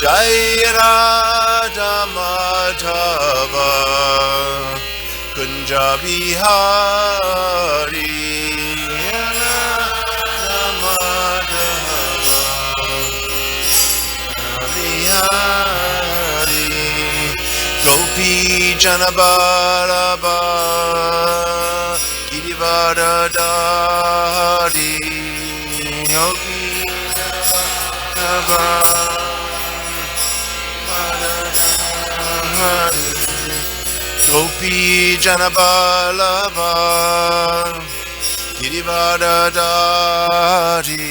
Jai Radha Madhava Kunja Bihari Radha Madhava Bihari Gopi Janabalaba Girivardhari Gopi Gopi Janabalava Girivardhari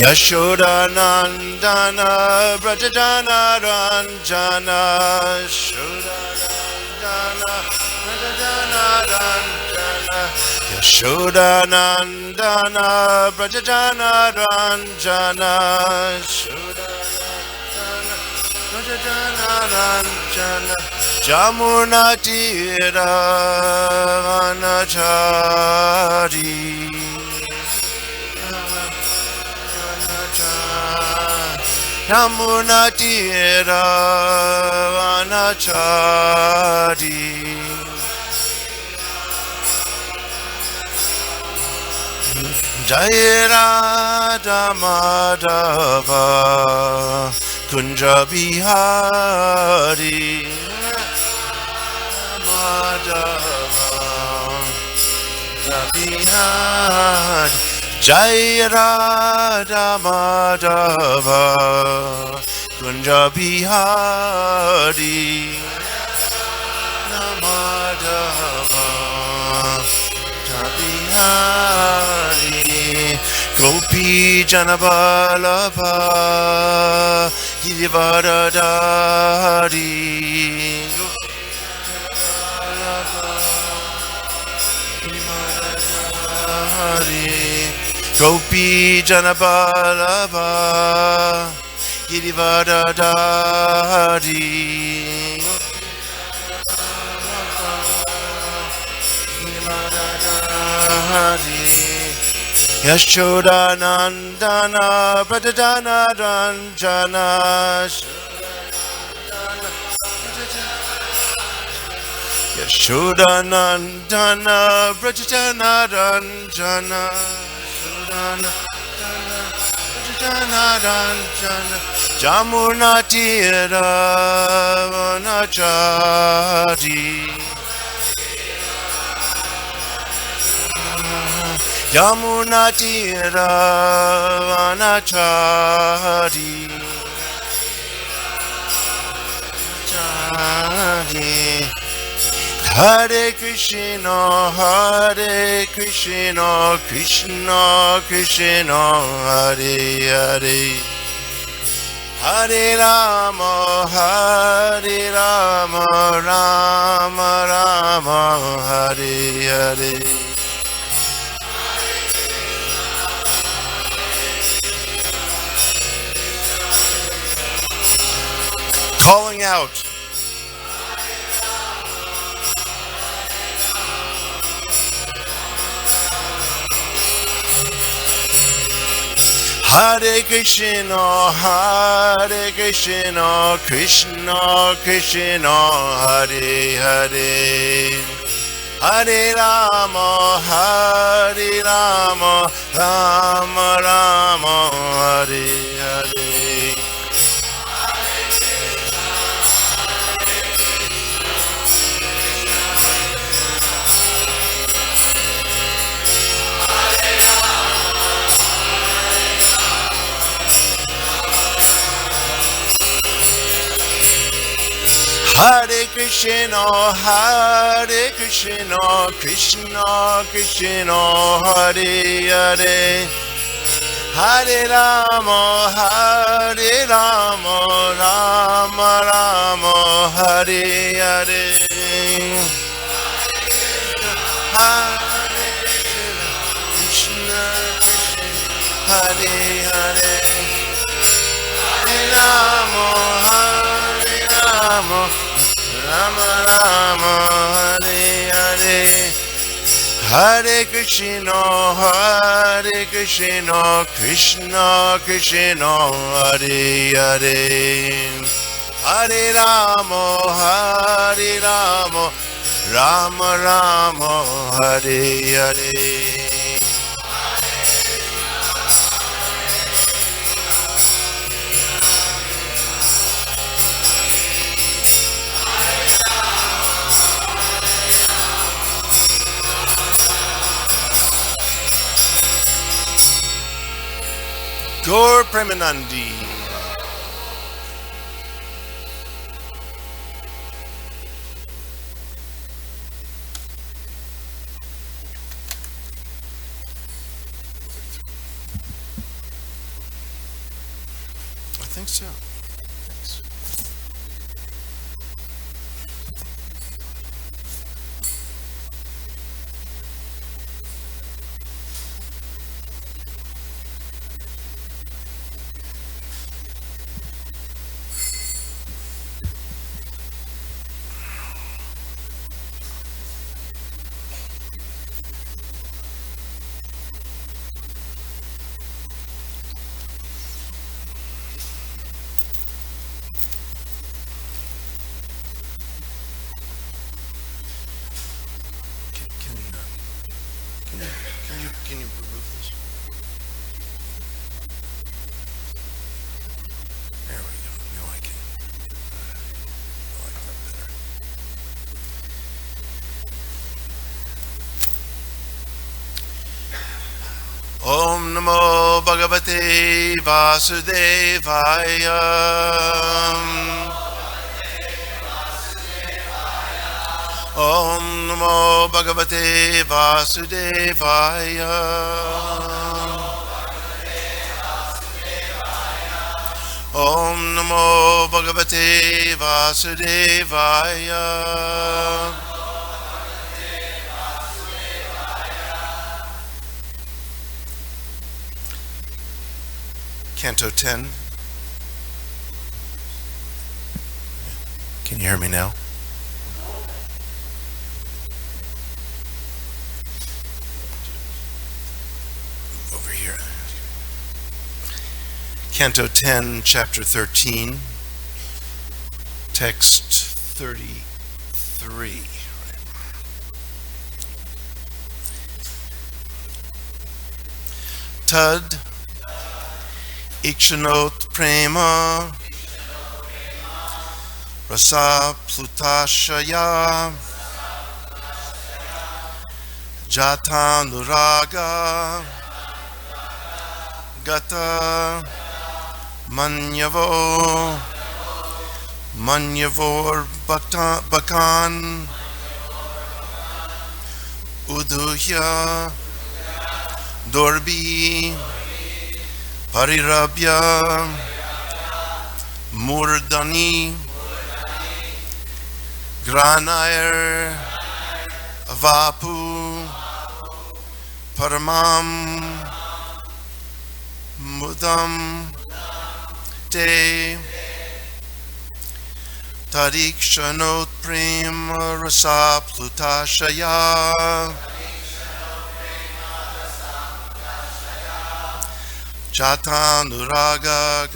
Yashoda Nandana Brajadana Ranjana Yashoda Nandana Brajadana Ranjana Yashoda Nandana Brajadana Ranjana Yashoda Nandana Brajadana Ranjana Jamuna Tira Vanachari Yamuna Tira Vanachari Jai Radha Madhava Kunja Bihari Madhava Bihari Jai Radha Madhava Kunja Bihari Madhava Bihari Gopi Janabalava Girivardhari Gopi Janabalava Girivardhari Yashoda Nandana Brajadana Ranjana Yashoda Nandana Brajadana Ranjana Jamuna Tira Vanachari Jamuna Tira Vanachari Hare Krishna, Krishna Krishna, Hare Hare, Hare Rama, Rama Rama, Hare Hare. Calling out. Hare Krishna, Krishna Krishna, Hare Hare, Hare Rama, Rama Rama, Hare Hare. Hare Krishna, Krishna Krishna, Hare Hare, Hare Rama, Rama Rama, Hare Hare. Hare Krishna, Hare Hare, Hare Rama, Rama Rama, Hare Hare, Hare Krishna, Hare Krishna, Krishna Krishna, Hare Hare. Hare Rama, Hare Rama, Rama Rama, Hare Hare. Gaur Premanandi. I think so. Thanks. Can you remove this? There we go. Now I can. I like that better. Om Namo Bhagavate Vasudevaya. Om Namo Bhagavate Vasudevaya. Om Namo Bhagavate Vasudevaya. Canto 10. Can you hear me now? Over here. Canto 10, Chapter 13, Text 33. Tad Ikshanot Prema Rasa Plutashaya Jatanuraga Gata Manyavo Manyavor Bakan Uduhya Dorbi Parirabhya Murdani Granair Avapu Paramam Mudam Te Tarikshanot Prema Rasa Plutashaya Chatanuraga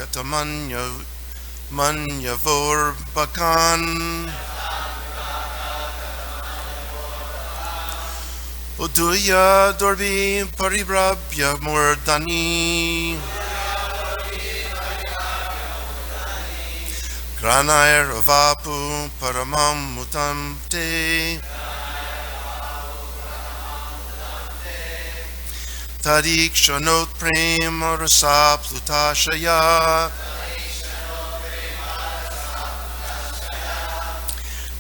Manyavor Bakan Uduya Dorbi Paribrabhya Murdani Granair Avapu Paramam Mutamte Tarik Shanot Prema Rasa Plutashaya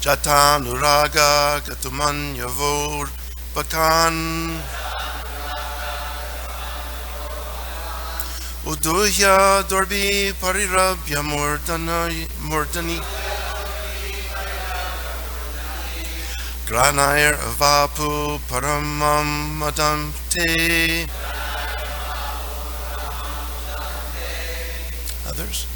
Jatanuraga Gatumanyavor Bakan Uduya Dorbi Parirabhya Murdani Granair Avapu Paramam Madamte. Others?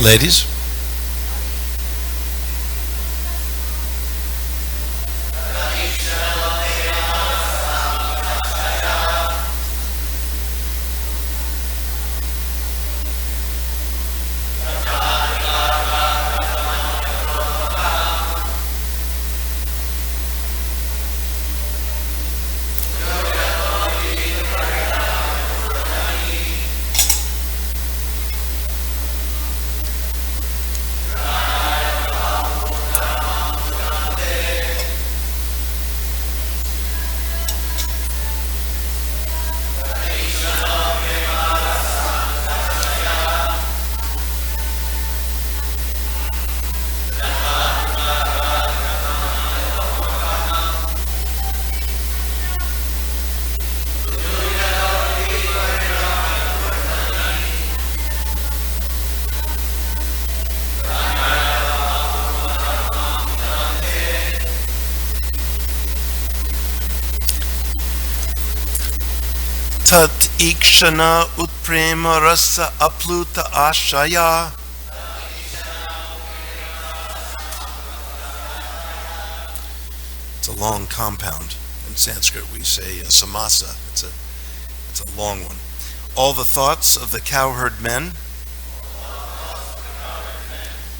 Ladies? Tat ikshana utprema rasa apluta ashaya. It's a long compound. In Sanskrit we say samasa. It's a long one. All the thoughts of the cowherd men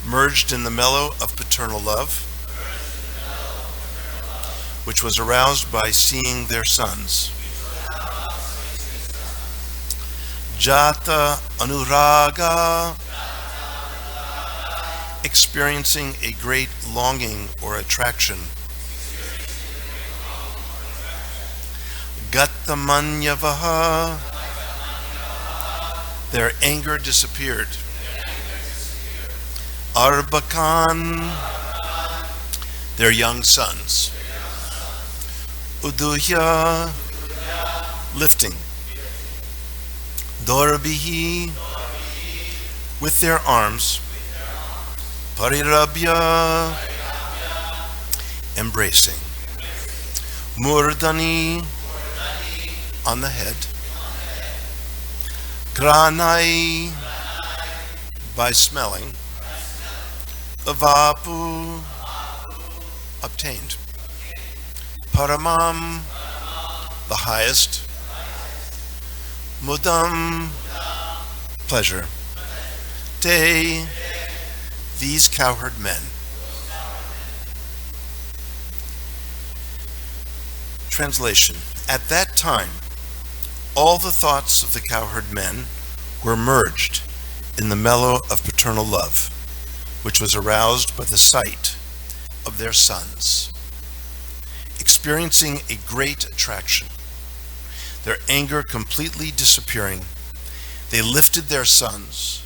merged in the mellow of paternal love, which was aroused by seeing their sons. Jata anuraga, experiencing a great longing or attraction. Gatamanyavaha, their anger disappeared. Arbakan, their young sons. Uduhya, lifting. Dorbihi, with their arms. Parirabhya, embracing. Murdani, on the head. Granai, by smelling. Avapu, obtained. Paramam, the highest. Mudam, pleasure. Te, these cowherd men. Translation. At that time, all the thoughts of the cowherd men were merged in the mellow of paternal love, which was aroused by the sight of their sons. Experiencing a great attraction, their anger completely disappearing, they lifted their sons,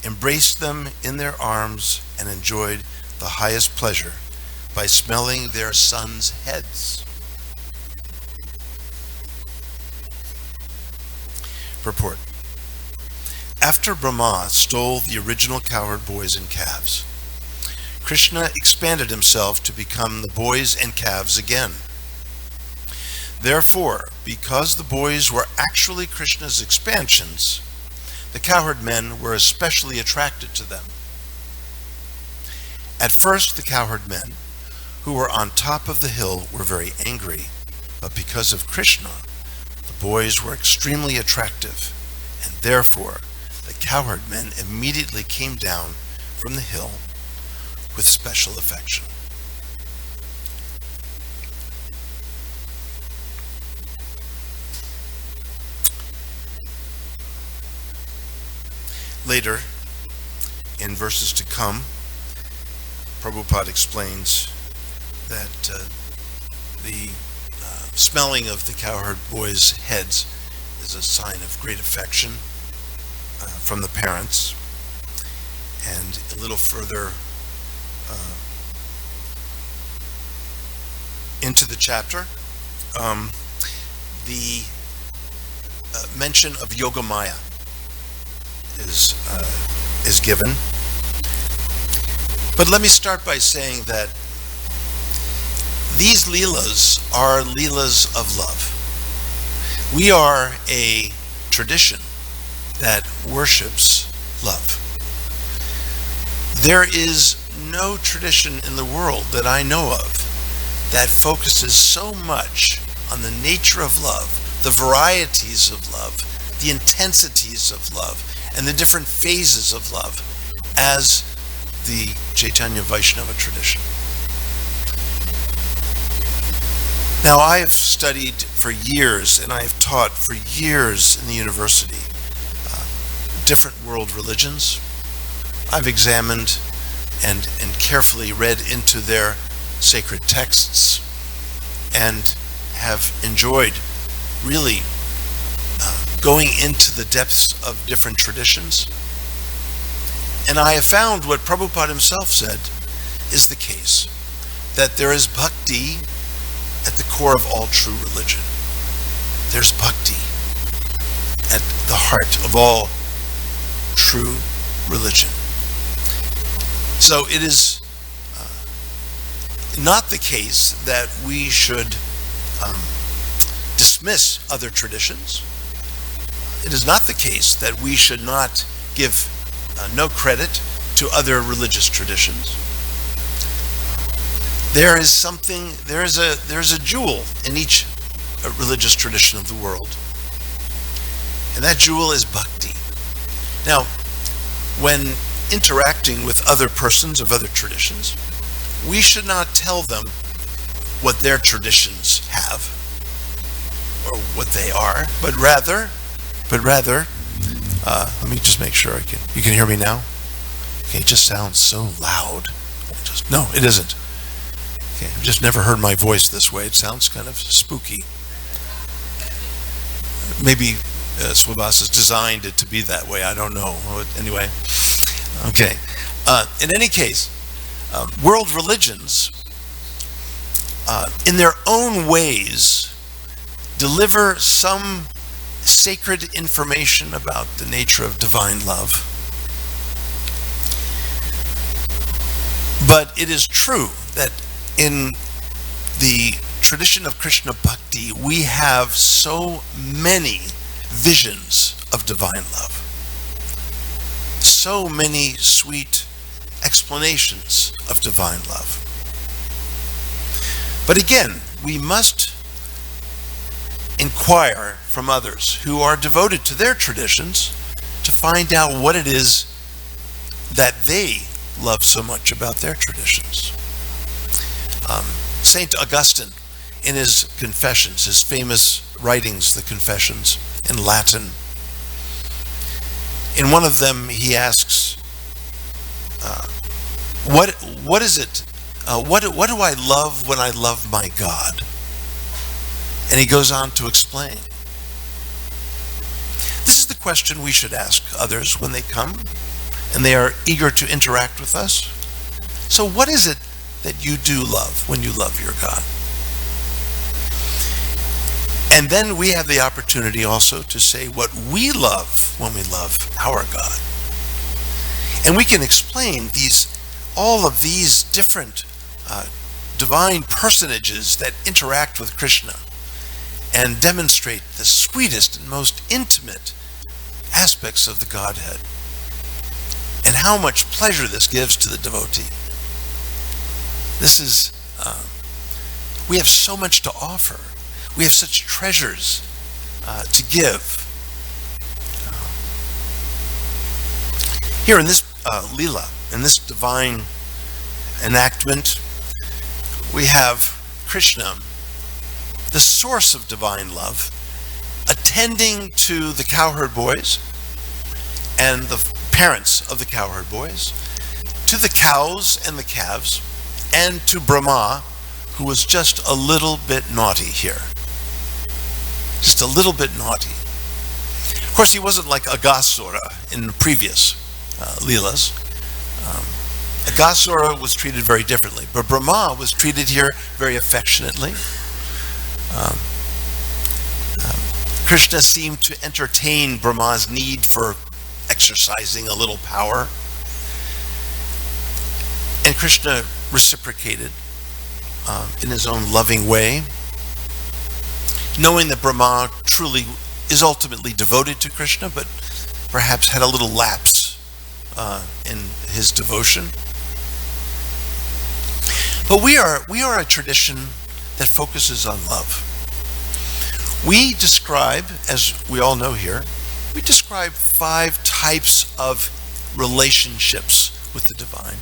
embraced them in their arms, and enjoyed the highest pleasure by smelling their sons' heads. Purport. After Brahma stole the original cowherd boys and calves, Krishna expanded himself to become the boys and calves again. Therefore, because the boys were actually Krishna's expansions, the cowherd men were especially attracted to them. At first, the cowherd men, who were on top of the hill, were very angry, but because of Krishna, the boys were extremely attractive, and therefore, the cowherd men immediately came down from the hill with special affection. Later, in verses to come, Prabhupada explains that the smelling of the cowherd boys' heads is a sign of great affection from the parents. And a little further into the chapter, the mention of Yogamaya is given. But let me start by saying that these leelas are leelas of love. We are a tradition that worships love. There is no tradition in the world that I know of that focuses so much on the nature of love, the varieties of love, the intensities of love, and the different phases of love as the Chaitanya Vaishnava tradition. Now, I have studied for years and I have taught for years in the university different world religions. I've examined and carefully read into their sacred texts and have enjoyed really going into the depths of different traditions. And I have found what Prabhupada himself said is the case, that there is bhakti at the core of all true religion. There's bhakti at the heart of all true religion. So it is not the case that we should dismiss other traditions. It is not the case that we should not give no credit to other religious traditions. There is a jewel in each religious tradition of the world. And that jewel is bhakti. Now, when interacting with other persons of other traditions, we should not tell them what their traditions have or what they are, but rather, let me just make sure you can hear me now. Okay, it just sounds so loud. No, it isn't. Okay, I've just never heard my voice this way. It sounds kind of spooky. Maybe Swabhas has designed it to be that way. I don't know. Anyway, okay. In any case, world religions, in their own ways, deliver some sacred information about the nature of divine love. But it is true that in the tradition of Krishna Bhakti, we have so many visions of divine love. So many sweet explanations of divine love. But again, we must inquire from others who are devoted to their traditions to find out what it is that they love so much about their traditions. Saint Augustine, in his Confessions, his famous writings, the Confessions, in Latin, in one of them he asks, what is it? What do I love when I love my God? And he goes on to explain. This is the question we should ask others when they come and they are eager to interact with us. So what is it that you do love when you love your God? And then we have the opportunity also to say what we love when we love our God. And we can explain all of these different divine personages that interact with Krishna and demonstrate the sweetest and most intimate aspects of the Godhead, and how much pleasure this gives to the devotee. This is, we have so much to offer. We have such treasures to give. Here in this Leela, in this divine enactment, we have Krishna, the source of divine love, attending to the cowherd boys and the parents of the cowherd boys, to the cows and the calves, and to Brahma, who was just a little bit naughty here. Just a little bit naughty. Of course, he wasn't like Aghasura in the previous Leelas. Aghasura was treated very differently, but Brahma was treated here very affectionately. Krishna seemed to entertain Brahma's need for exercising a little power, and Krishna reciprocated in his own loving way, knowing that Brahma truly is ultimately devoted to Krishna, but perhaps had a little lapse in his devotion. But we are a tradition that focuses on love. We describe, as we all know here, we describe 5 types of relationships with the divine.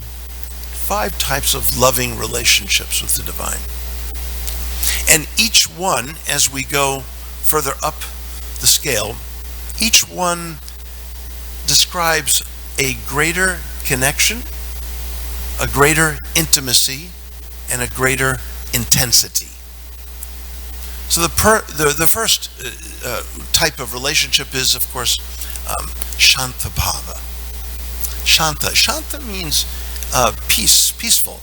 5 types of loving relationships with the divine. And each one, as we go further up the scale, each one describes a greater connection, a greater intimacy, and a greater intensity. So the first type of relationship is, of course, Shanta Bhava. Shanta means peace, peaceful,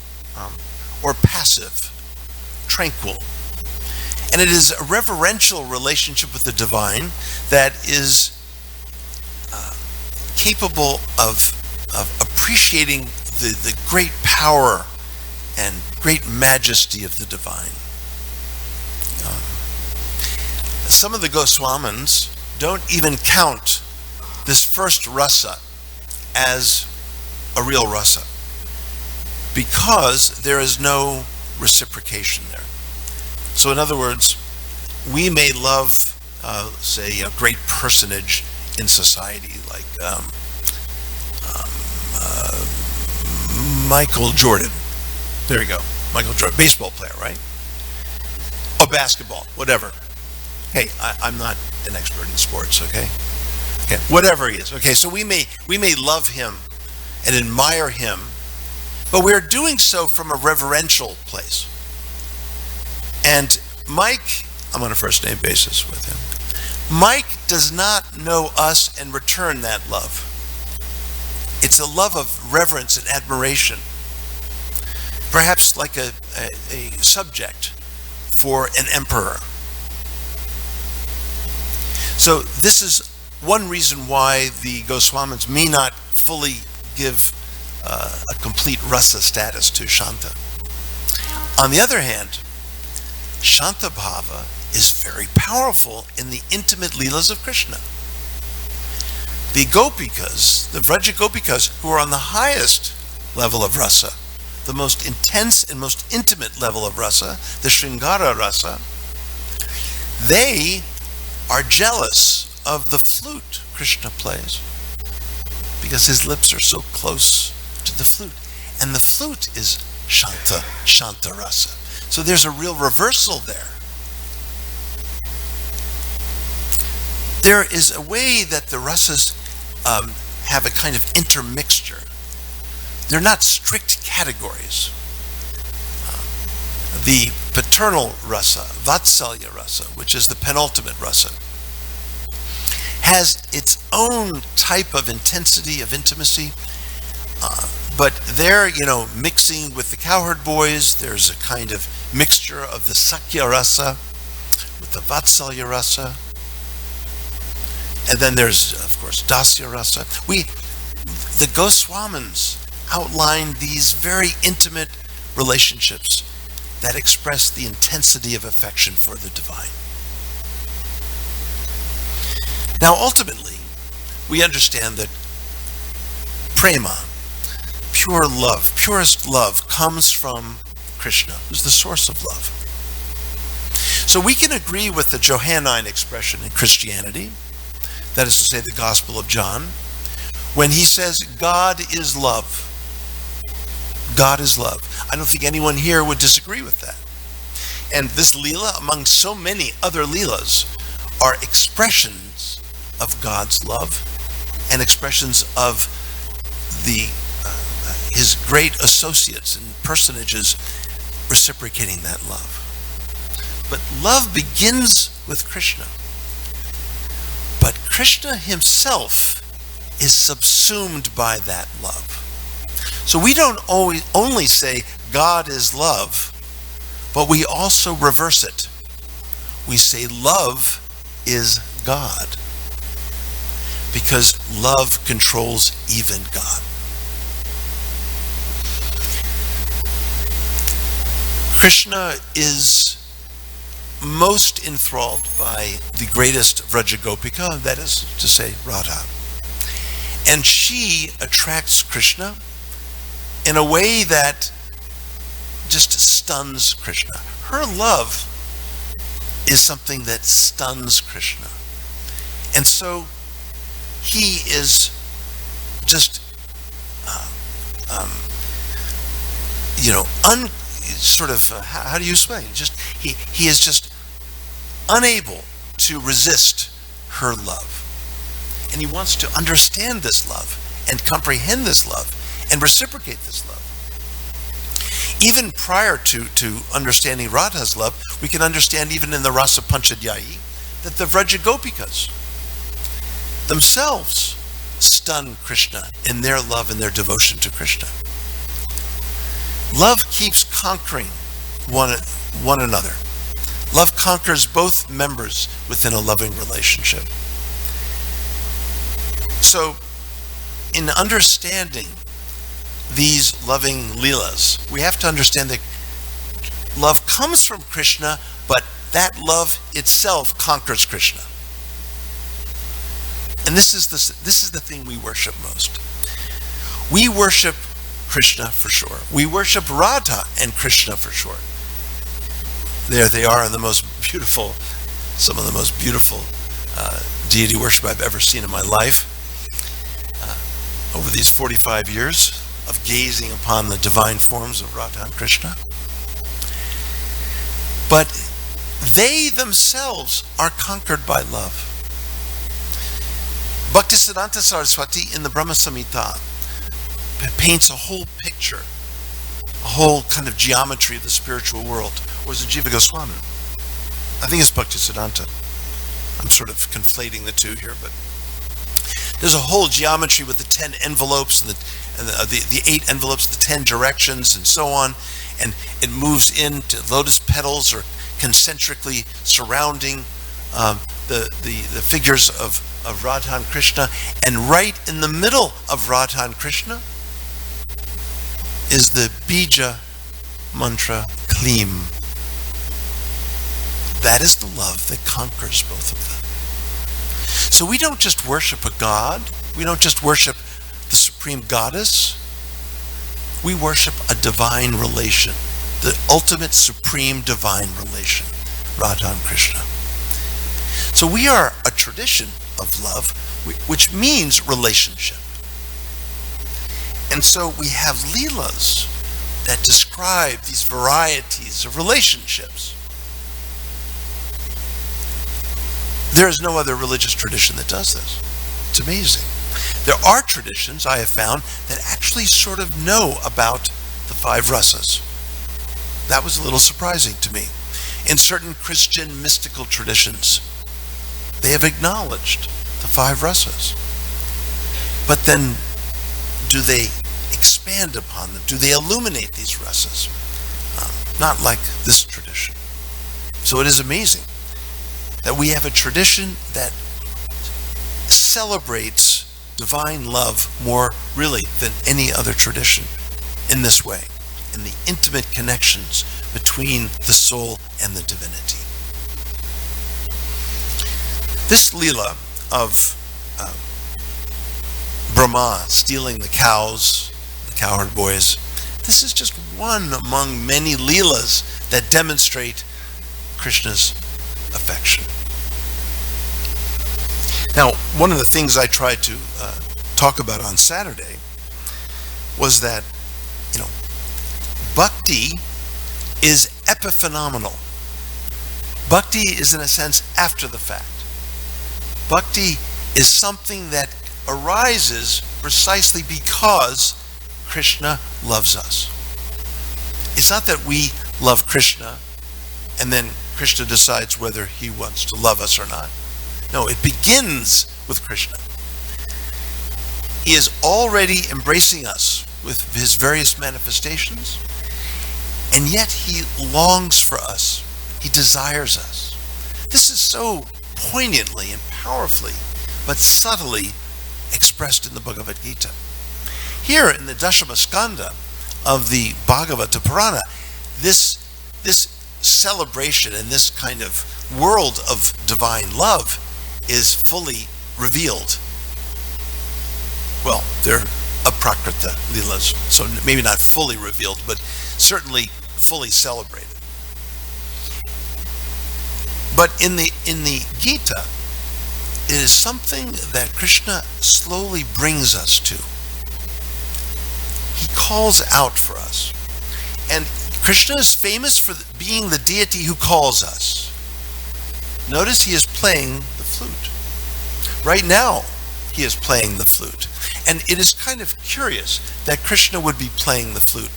or passive, tranquil. And it is a reverential relationship with the divine that is capable of appreciating the great power and great majesty of the divine. Some of the Goswamins don't even count this first rasa as a real rasa, because there is no reciprocation there. So in other words, we may love, say, a great personage in society, like Michael Jordan. There you go. Michael Jordan, baseball player, right? Or basketball, whatever. Hey, I'm not an expert in sports, okay? Okay, whatever he is. Okay, so we may love him and admire him, but we're doing so from a reverential place. And Mike, I'm on a first name basis with him. Mike does not know us and return that love. It's a love of reverence and admiration. Perhaps like a subject for an emperor. So this is one reason why the Goswamins may not fully give a complete rasa status to Shanta. On the other hand, Shanta Bhava is very powerful in the intimate leelas of Krishna. The Gopikas, the Vraja Gopikas, who are on the highest level of rasa, the most intense and most intimate level of rasa, the Shringara rasa, they are jealous of the flute Krishna plays, because his lips are so close to the flute, and the flute is Shanta rasa. So there's a real reversal there. There is a way that the rasas have a kind of intermixture. They're not strict categories. The paternal rasa, Vatsalya rasa, which is the penultimate rasa, has its own type of intensity of intimacy, but there, mixing with the cowherd boys, there's a kind of mixture of the Sakya rasa with the Vatsalya rasa, and then there's, of course, Dasya rasa. The Goswamins outline these very intimate relationships that express the intensity of affection for the divine. Now, ultimately, we understand that prema, pure love, purest love, comes from Krishna, who's the source of love. So we can agree with the Johannine expression in Christianity, that is to say, the Gospel of John, when he says, God is love. God is love. I don't think anyone here would disagree with that. And this Leela, among so many other Leelas, are expressions of God's love and expressions of his great associates and personages reciprocating that love. But love begins with Krishna. But Krishna himself is subsumed by that love. So we don't only say God is love, but we also reverse it. We say love is God, because love controls even God. Krishna is most enthralled by the greatest Vraja Gopika, that is to say, Radha. And she attracts Krishna in a way that just stuns Krishna. Her love is something that stuns Krishna. And so he is just, how do you explain? He is just unable to resist her love. And he wants to understand this love and comprehend this love and reciprocate this love. Even prior to understanding Radha's love, we can understand even in the Rasa Panchadhyayi that the Vrajagopikas themselves stun Krishna in their love and their devotion to Krishna. Love keeps conquering one another. Love conquers both members within a loving relationship. So, in understanding these loving leelas, we have to understand that love comes from Krishna, but that love itself conquers Krishna. And this is the thing we worship most. We worship Krishna for sure. We worship Radha and Krishna for sure. There they are in some of the most beautiful deity worship I've ever seen in my life. Over these 45 years of gazing upon the divine forms of Radha and Krishna. But they themselves are conquered by love. Bhaktisiddhanta Saraswati in the Brahma Samhita paints a whole picture, a whole kind of geometry of the spiritual world. Or is it Jiva Goswami? I think it's Bhaktisiddhanta. I'm sort of conflating the two here, but there's a whole geometry with the 10 envelopes and the 8 envelopes, the 10 directions, and so on, and it moves into lotus petals or concentrically surrounding the figures of Radha and Krishna, and right in the middle of Radha and Krishna is the Bija mantra Klim. That is the love that conquers both of them. So we don't just worship a god, we don't just worship the supreme goddess, we worship a divine relation, the ultimate supreme divine relation, Radha and Krishna. So we are a tradition of love, which means relationship. And so we have leelas that describe these varieties of relationships. There is no other religious tradition that does this. It's amazing. There are traditions, I have found, that actually sort of know about the 5 rasas. That was a little surprising to me. In certain Christian mystical traditions, they have acknowledged the 5 rasas. But then, do they expand upon them? Do they illuminate these rasas? Not like this tradition. So it is amazing that we have a tradition that celebrates divine love more really than any other tradition in this way, in the intimate connections between the soul and the divinity. This Leela of Brahma stealing the cows, the cowherd boys, this is just one among many Leelas that demonstrate Krishna's affection. Now, one of the things I tried to talk about on Saturday was that, bhakti is epiphenomenal. Bhakti is, in a sense, after the fact. Bhakti is something that arises precisely because Krishna loves us. It's not that we love Krishna and then Krishna decides whether he wants to love us or not. No, it begins with Krishna. He is already embracing us with his various manifestations, and yet he longs for us. He desires us. This is so poignantly and powerfully, but subtly expressed in the Bhagavad Gita. Here in the Dashama Skanda of the Bhagavata Purana, this celebration and this kind of world of divine love is fully revealed. Well, there of Prakrita Leelas. So maybe not fully revealed, but certainly fully celebrated. But in the Gita, it is something that Krishna slowly brings us to. He calls out for us. And Krishna is famous for being the deity who calls us. Notice he is playing the flute. Right now, he is playing the flute. And it is kind of curious that Krishna would be playing the flute,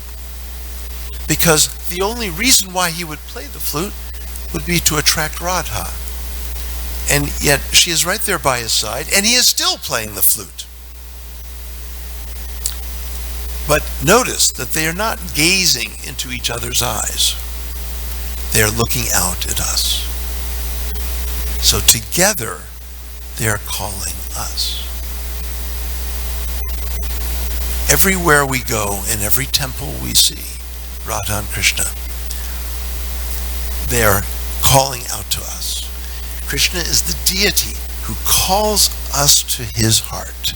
because the only reason why he would play the flute would be to attract Radha. And yet she is right there by his side, and he is still playing the flute. But notice that they are not gazing into each other's eyes. They are looking out at us. So together, they are calling us. Everywhere we go, in every temple we see Radha and Krishna, they are calling out to us. Krishna is the deity who calls us to his heart.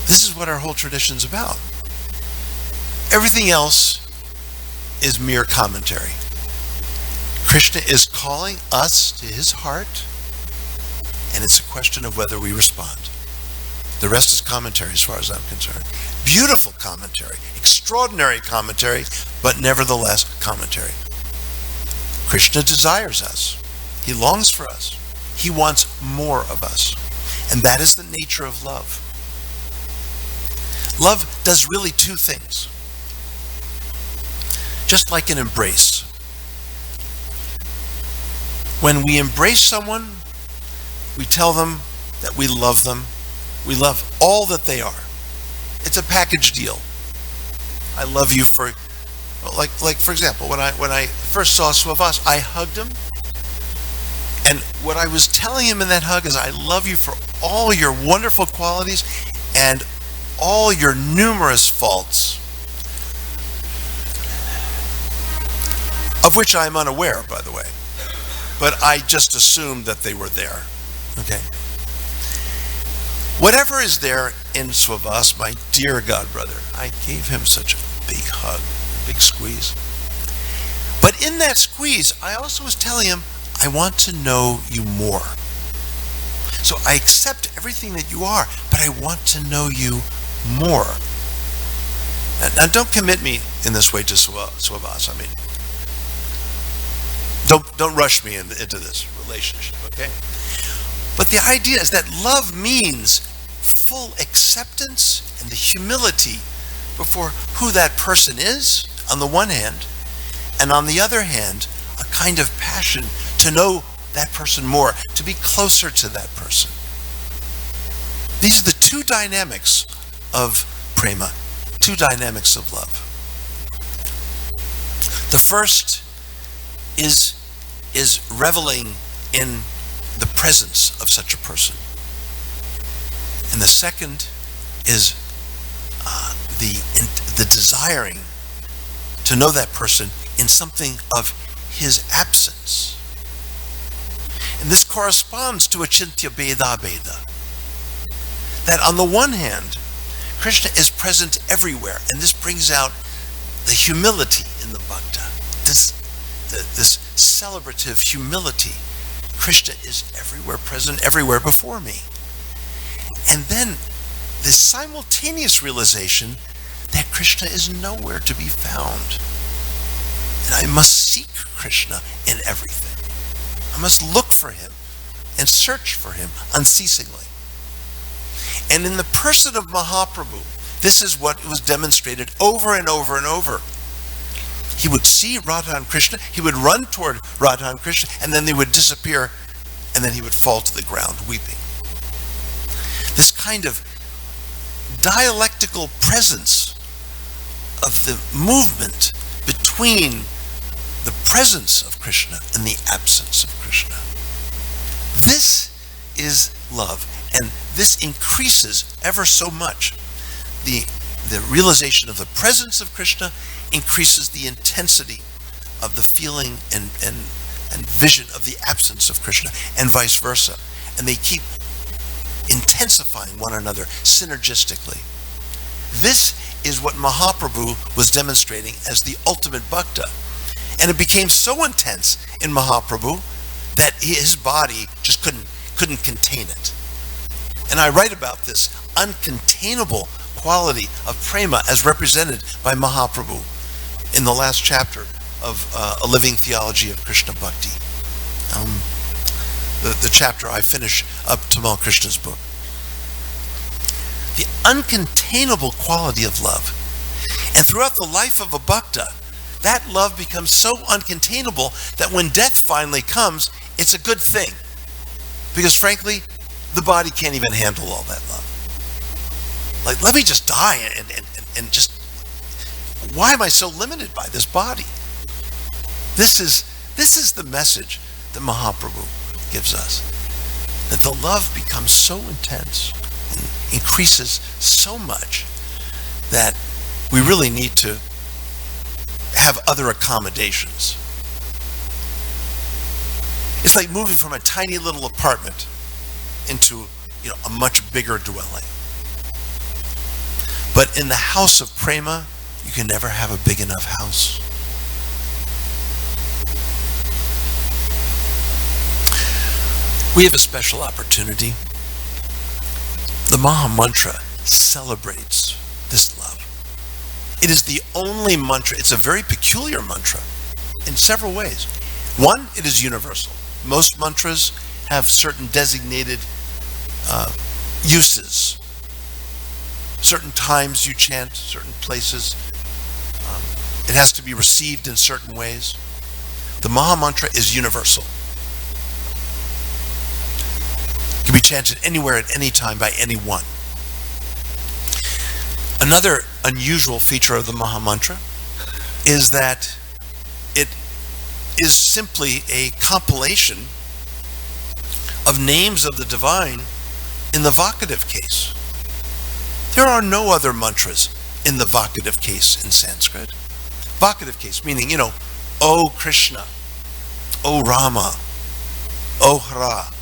This is what our whole tradition is about. Everything else is mere commentary. Krishna is calling us to his heart, and it's a question of whether we respond. The rest is commentary as far as I'm concerned. Beautiful commentary, extraordinary commentary, but nevertheless commentary. Krishna desires us. He longs for us. He wants more of us. And that is the nature of love. Love does really two things. Just like an embrace. When we embrace someone, we tell them that we love them. We love all that they are. It's a package deal. I love you for, like for example, when I first saw Swavas, I hugged him. And what I was telling him in that hug is, I love you for all your wonderful qualities and all your numerous faults, of which I am unaware, by the way. But I just assumed that they were there. Okay? Whatever is there in Swavas, my dear godbrother, I gave him such a big hug, a big squeeze. But in that squeeze, I also was telling him, I want to know you more. So I accept everything that you are, but I want to know you more. Now don't commit me in this way to Swavas. I mean, don't rush me into this relationship, okay? But the idea is that love means full acceptance and the humility before who that person is, on the one hand, and on the other hand, a kind of passion to know that person more, to be closer to that person. These are the two dynamics of prema, two dynamics of love. The first is reveling in the presence of such a person. And the second is the desiring to know that person in something of his absence. And this corresponds to Achintya Bheda Bheda. That on the one hand, Krishna is present everywhere, and this brings out the humility in the bhakta, this celebrative humility. Krishna is everywhere present, everywhere before me. And then this simultaneous realization that Krishna is nowhere to be found. And I must seek Krishna in everything. I must look for him and search for him unceasingly. And in the person of Mahaprabhu, this is what was demonstrated over and over and over. He would see Radha and Krishna, he would run toward Radha and Krishna, and then they would disappear, and then he would fall to the ground weeping. This kind of dialectical presence of the movement between the presence of Krishna and the absence of Krishna. This is love, and this increases ever so much. The realization of the presence of Krishna increases the intensity of the feeling and vision of the absence of Krishna, and vice versa. And they keep intensifying one another synergistically. This is what Mahaprabhu was demonstrating as the ultimate bhakta. And it became so intense in Mahaprabhu that his body just couldn't contain it. And I write about this uncontainable quality of prema as represented by Mahaprabhu in the last chapter of A Living Theology of Krishna Bhakti. The chapter I finish up Tamal Krishna's book. The uncontainable quality of love. And throughout the life of a bhakta, that love becomes so uncontainable that when death finally comes, it's a good thing. Because frankly, the body can't even handle all that love. Like, let me just die and just, why am I so limited by this body? This is the message that Mahaprabhu gives us. That the love becomes so intense and increases so much that we really need to have other accommodations. It's like moving from a tiny little apartment into, a much bigger dwelling. But in the house of prema, you can never have a big enough house. We have a special opportunity. The Maha Mantra celebrates this love. It is the only mantra, it's a very peculiar mantra in several ways. One, it is universal. Most mantras have certain designated uses. Certain times you chant, certain places. It has to be received in certain ways. The Maha Mantra is universal. It can be chanted anywhere at any time by anyone. Another unusual feature of the Maha Mantra is that it is simply a compilation of names of the divine in the vocative case. There are no other mantras in the vocative case in Sanskrit. Vocative case meaning, O Krishna, O Rama, O Hara.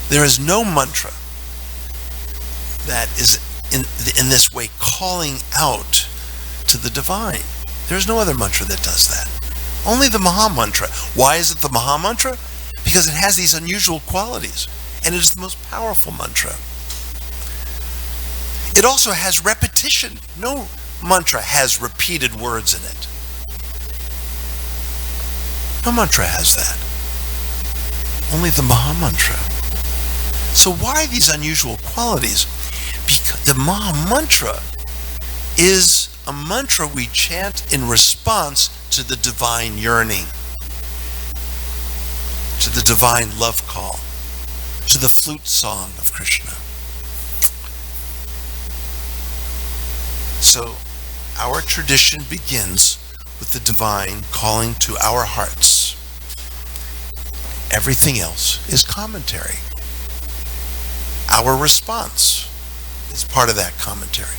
There is no mantra that is in this way calling out to the divine. There's no other mantra that does that. Only the Maha Mantra. Why is it the Maha Mantra? Because it has these unusual qualities, and it is the most powerful mantra. It also has repetition. No mantra has repeated words in it. No mantra has that. Only the Maha Mantra. So why these unusual qualities? Because the Maha Mantra is a mantra we chant in response to the divine yearning, to the divine love call, to the flute song of Krishna. So our tradition begins with the divine calling to our hearts. Everything else is commentary. Our response is part of that commentary.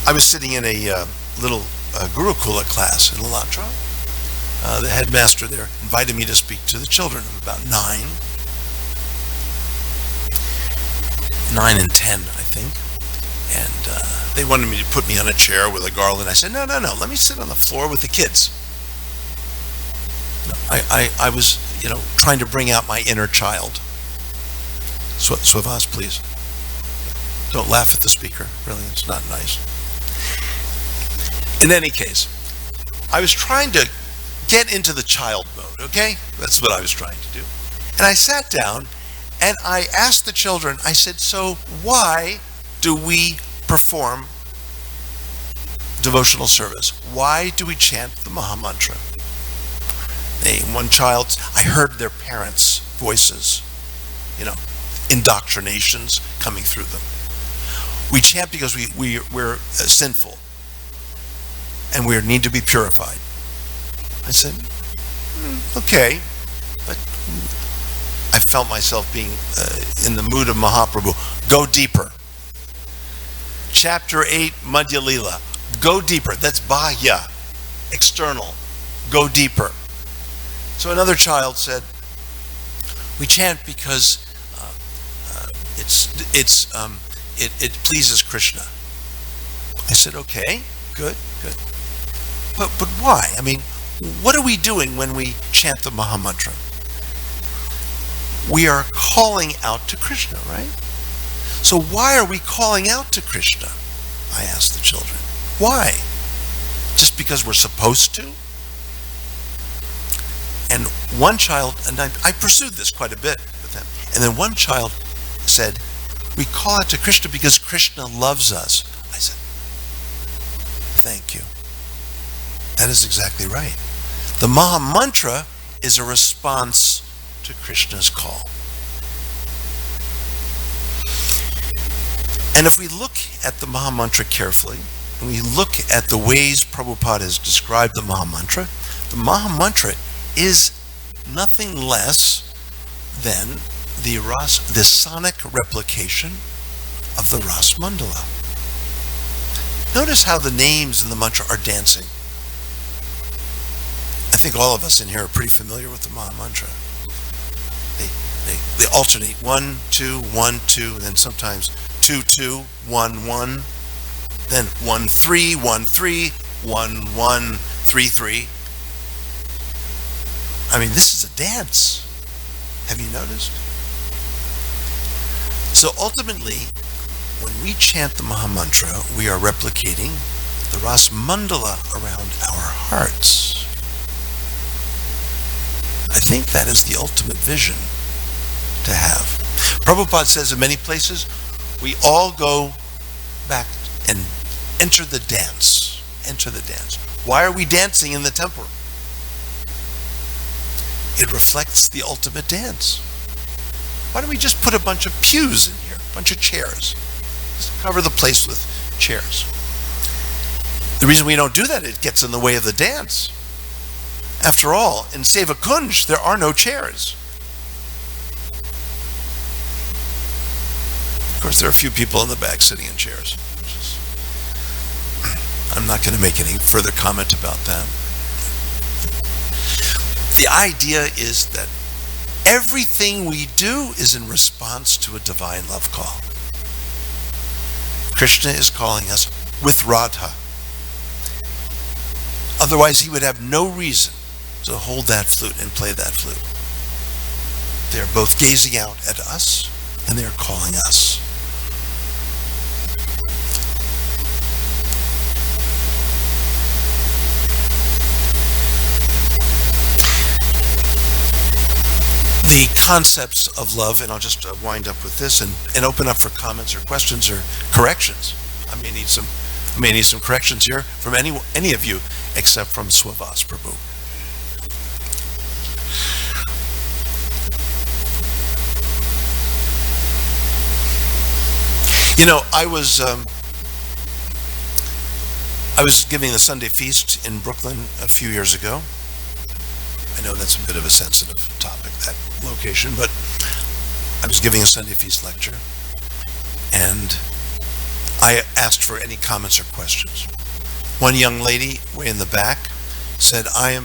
I was sitting in a little Gurukula class in Alatra. The headmaster there invited me to speak to the children of about 9 and 10, I think. And they wanted me to put me on a chair with a garland. I said, no, let me sit on the floor with the kids. I was, trying to bring out my inner child. Swavas, please. Don't laugh at the speaker. Really, it's not nice. In any case, I was trying to get into the child mode, okay? That's what I was trying to do. And I sat down and I asked the children, I said, so why do we perform devotional service? Why do we chant the Maha Mantra? One child, I heard their parents' voices, indoctrinations coming through them. We chant because we're sinful and we need to be purified. I said, okay, but I felt myself being in the mood of Mahaprabhu. Go deeper. Chapter 8, Madhya Lila. Go deeper. That's Bahya, external. Go deeper. So another child said, we chant because It pleases Krishna. I said, okay, good. But why? I mean, what are we doing when we chant the Maha Mantra? We are calling out to Krishna, right? So why are we calling out to Krishna? I asked the children. Why? Just because we're supposed to? And one child, and I pursued this quite a bit with them, and then one child said, we call out to Krishna because Krishna loves us. I said, thank you. That is exactly right. The Maha Mantra is a response to Krishna's call. And if we look at the Maha Mantra carefully, and we look at the ways Prabhupada has described the Maha Mantra is nothing less than the sonic replication of the Ras Mandala. Notice how the names in the mantra are dancing. I think all of us in here are pretty familiar with the Maha Mantra. They alternate 1, 2, 1, 2, and then sometimes 2, 2, 1, 1, then 1, 3, 1, 3, 1, 1, 3, 3. I mean, this is a dance. Have you noticed? So ultimately, when we chant the Maha Mantra, we are replicating the Ras Mandala around our hearts. I think that is the ultimate vision to have. Prabhupada says in many places, we all go back and enter the dance. Enter the dance. Why are we dancing in the temple? It reflects the ultimate dance. Why don't we just put a bunch of pews in here, a bunch of chairs? Just cover the place with chairs. The reason we don't do that, it gets in the way of the dance. After all, in Seva Kunj, there are no chairs. Of course, there are a few people in the back sitting in chairs. I'm not going to make any further comment about that. The idea is that everything we do is in response to a divine love call. Krishna is calling us with Radha. Otherwise, he would have no reason to hold that flute and play that flute. They're both gazing out at us, and they're calling us. The concepts of love, and I'll just wind up with this and open up for comments or questions or corrections. I may need some corrections here from any of you, except from Swavas Prabhu. You know, I was giving a Sunday feast in Brooklyn a few years ago. I know that's a bit of a sensitive topic, that location, but I was giving a Sunday feast lecture, and I asked for any comments or questions. One young lady way in the back said, I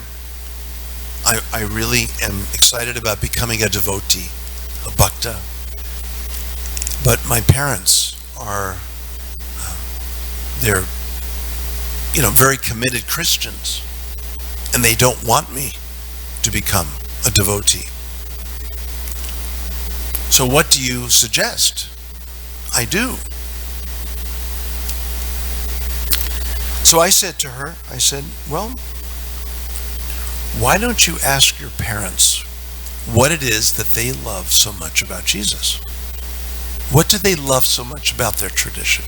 really am excited about becoming a devotee, a bhakta, but my parents are, they're, very committed Christians, and they don't want me to become a devotee. So what do you suggest I do? So I said to her, well, why don't you ask your parents what it is that they love so much about Jesus? What do they love so much about their tradition?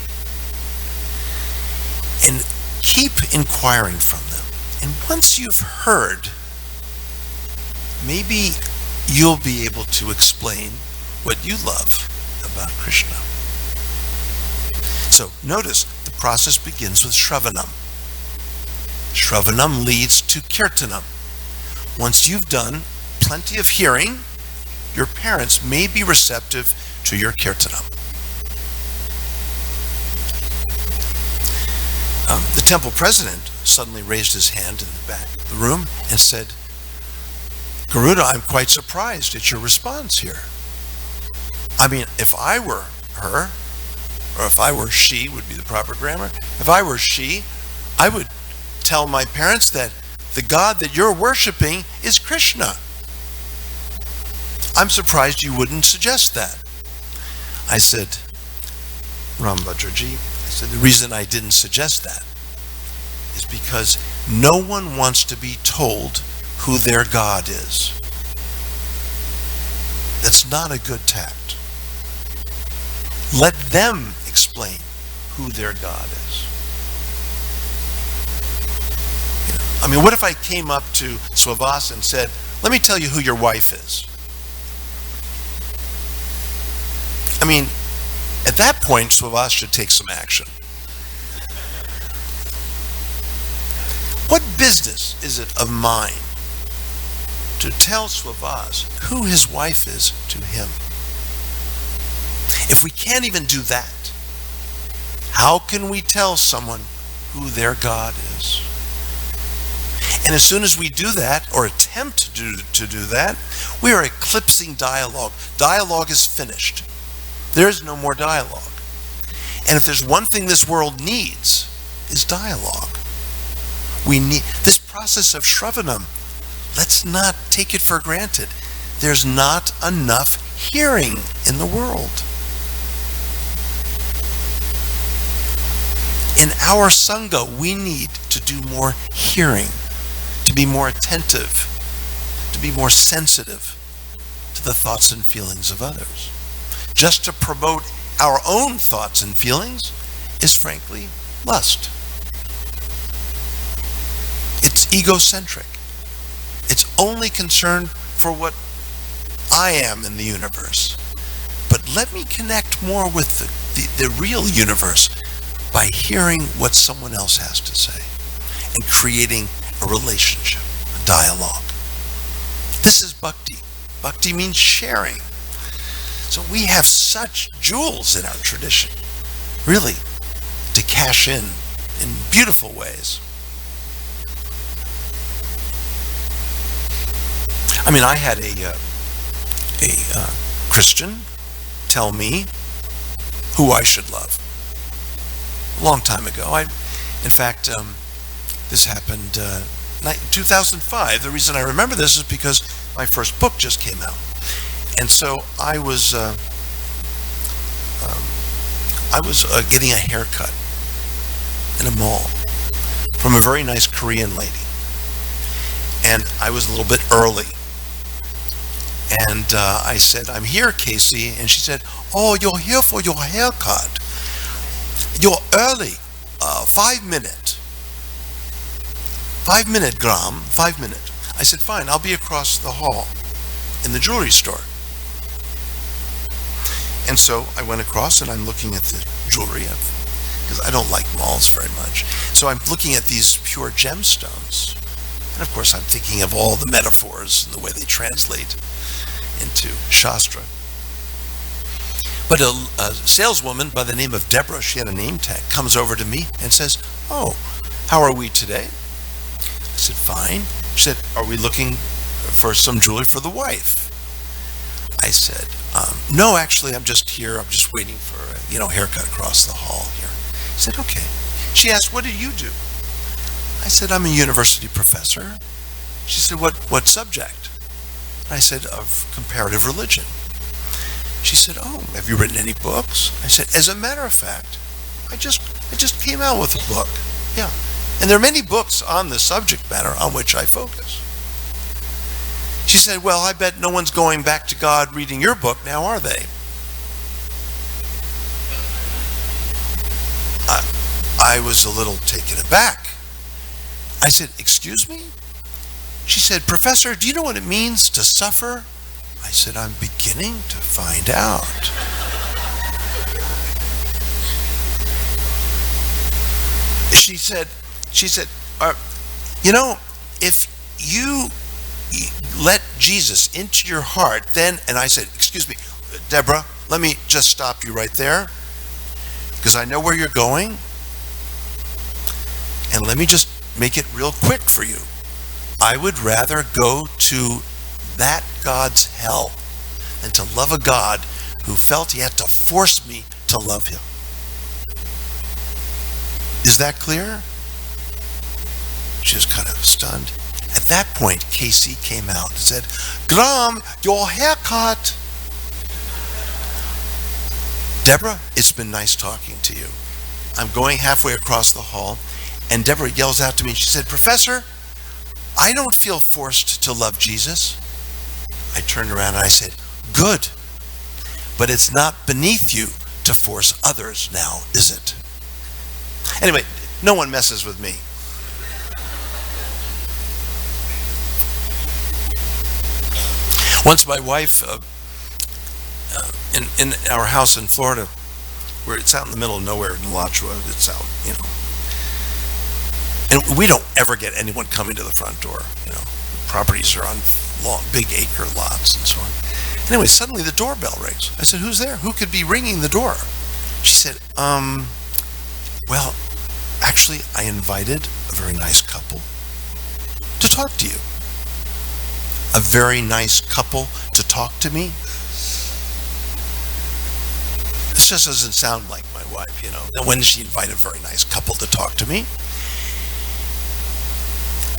And keep inquiring from them. And once you've heard, maybe you'll be able to explain what you love about Krishna. So notice the process begins with Shravanam. Shravanam leads to Kirtanam. Once you've done plenty of hearing, your parents may be receptive to your Kirtanam. The temple president suddenly raised his hand in the back of the room and said, Garuda, I'm quite surprised at your response here. I mean, if I were her, or if I were she, would be the proper grammar. If I were she, I would tell my parents that the God that you're worshiping is Krishna. I'm surprised you wouldn't suggest that. I said, Rambhadraji, I said, the reason I didn't suggest that is because no one wants to be told who their God is. That's not a good tact. Let them explain who their God is. I mean, what if I came up to Swavas and said, let me tell you who your wife is? I mean, at that point, Swavas should take some action. What business is it of mine to tell Swavas who his wife is to him? If we can't even do that, how can we tell someone who their God is? And as soon as we do that, or attempt to do that, we are eclipsing dialogue. Dialogue is finished. There is no more dialogue. And if there's one thing this world needs, is dialogue. We need this process of Shravanam. Let's not take it for granted. There's not enough hearing in the world. In our Sangha, we need to do more hearing, to be more attentive, to be more sensitive to the thoughts and feelings of others. Just to promote our own thoughts and feelings is frankly lust. It's egocentric. It's only concerned for what I am in the universe. But let me connect more with the real universe by hearing what someone else has to say and creating a relationship, a dialogue. This is bhakti. Bhakti means sharing. So we have such jewels in our tradition, really, to cash in beautiful ways. I mean, I had a Christian tell me who I should love a long time ago. In fact, this happened in 2005. The reason I remember this is because my first book just came out. And so I was getting a haircut in a mall from a very nice Korean lady. And I was a little bit early. And I said, I'm here, Casey. And she said, oh, you're here for your haircut. You're early. 5 minute. 5 minute, Gram. 5 minute. I said, fine, I'll be across the hall in the jewelry store. And so I went across and I'm looking at the jewelry because I don't like malls very much. So I'm looking at these pure gemstones. And of course I'm thinking of all the metaphors and the way they translate into Shastra. But a saleswoman by the name of Deborah, she had a name tag, comes over to me and says, oh, how are we today? I said, fine. She said, are we looking for some jewelry for the wife? I said, no, actually, I'm just here. I'm just waiting for a haircut across the hall here. She said, okay. She asked, what do you do? I said, I'm a university professor. She said, what subject? I said, of comparative religion. She said, oh, have you written any books? I said, as a matter of fact, I just came out with a book. Yeah. And there are many books on the subject matter on which I focus. She said, well, I bet no one's going back to God reading your book now, are they? I was a little taken aback. I said, excuse me? She said, Professor, do you know what it means to suffer? I said, I'm beginning to find out. She said, if you let Jesus into your heart, then, and I said, excuse me, Deborah, let me just stop you right there, because I know where you're going, and let me just make it real quick for you. I would rather go to that God's hell than to love a God who felt he had to force me to love him. Is that clear? She was kind of stunned. At that point, Casey came out and said, Graham, your haircut. Deborah, it's been nice talking to you. I'm going halfway across the hall, and Deborah yells out to me, and she said, Professor, I don't feel forced to love Jesus. I turned around and I said, good, but it's not beneath you to force others now, is it? Anyway, no one messes with me. Once my wife, in our house in Florida, where it's out in the middle of nowhere in Alachua, it's out, and we don't ever get anyone coming to the front door, properties are on long, big acre lots and so on. Anyway, suddenly the doorbell rings. I said, who's there? Who could be ringing the door? She said, well, actually, I invited a very nice couple to talk to you. A very nice couple to talk to me? This just doesn't sound like my wife, Now, when did she invite a very nice couple to talk to me?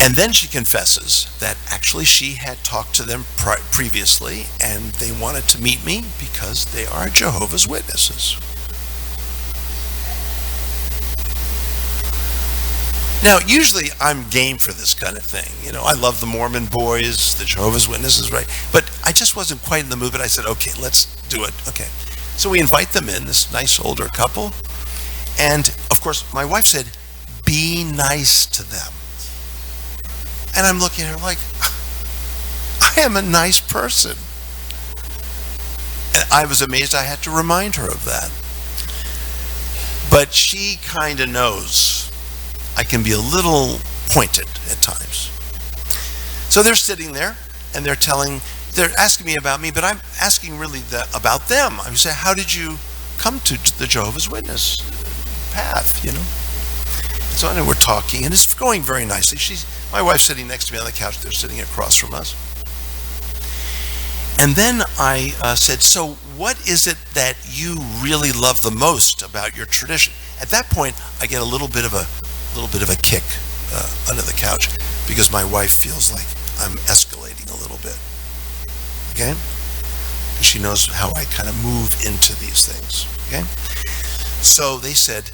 And then she confesses that actually she had talked to them previously and they wanted to meet me because they are Jehovah's Witnesses. Now, usually I'm game for this kind of thing. I love the Mormon boys, the Jehovah's Witnesses, right? But I just wasn't quite in the mood, but I said, okay, let's do it. Okay. So we invite them in, this nice older couple. And of course, my wife said, be nice to them. And I'm looking at her like, I am a nice person. And I was amazed I had to remind her of that. But she kind of knows I can be a little pointed at times. So they're sitting there and they're asking me about me, but I'm asking really about them. I say, how did you come to the Jehovah's Witness path, And so anyway, we're talking and it's going very nicely. My wife's sitting next to me on the couch. They're sitting across from us. And then I said, so what is it that you really love the most about your tradition? At that point, I get a little bit of a kick under the couch because my wife feels like I'm escalating a little bit. Okay? And she knows how I kind of move into these things. Okay? So they said,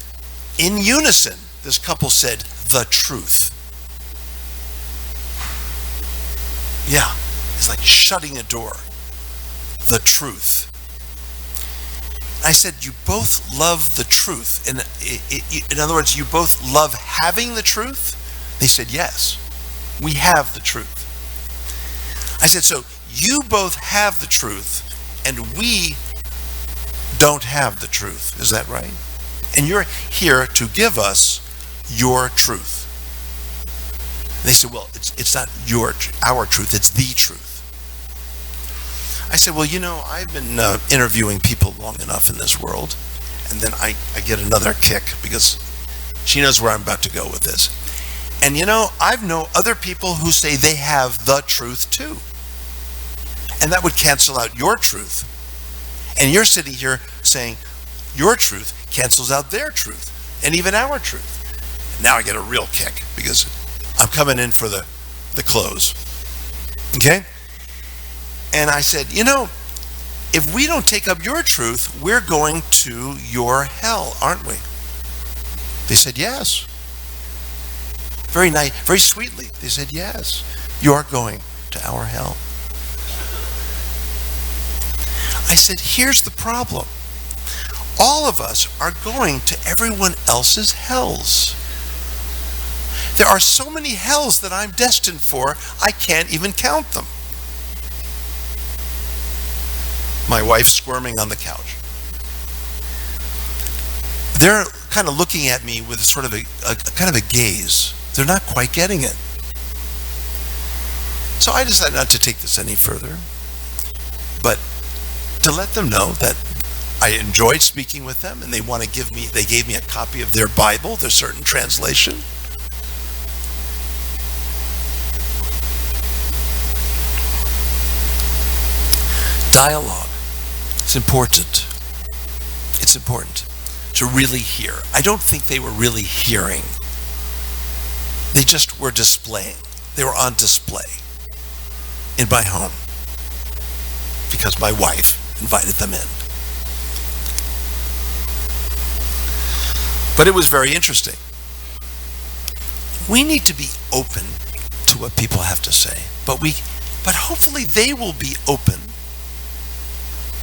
in unison, this couple said, the truth. Yeah, it's like shutting a door. The truth. I said, you both love the truth. And in other words, you both love having the truth? They said, yes, we have the truth. I said, so you both have the truth and we don't have the truth. Is that right? And you're here to give us your truth. They said, well, it's not our truth, it's the truth. I said, well, I've been interviewing people long enough in this world, and then I get another kick because she knows where I'm about to go with this. And I've known other people who say they have the truth too. And that would cancel out your truth. And you're sitting here saying your truth cancels out their truth and even our truth. And now I get a real kick because I'm coming in for the close. Okay? And I said, if we don't take up your truth, we're going to your hell, aren't we? They said, yes. Very nice, very sweetly. They said, yes, you're going to our hell. I said, here's the problem. All of us are going to everyone else's hells. There are so many hells that I'm destined for, I can't even count them. My wife squirming on the couch. They're kind of looking at me with sort of a kind of a gaze. They're not quite getting it. So I decided not to take this any further, but to let them know that I enjoyed speaking with them and they gave me a copy of their Bible, their certain translation. Dialogue. It's important. It's important to really hear. I don't think they were really hearing. They just were displaying. They were on display in my home because my wife invited them in. But it was very interesting. We need to be open to what people have to say, but hopefully they will be open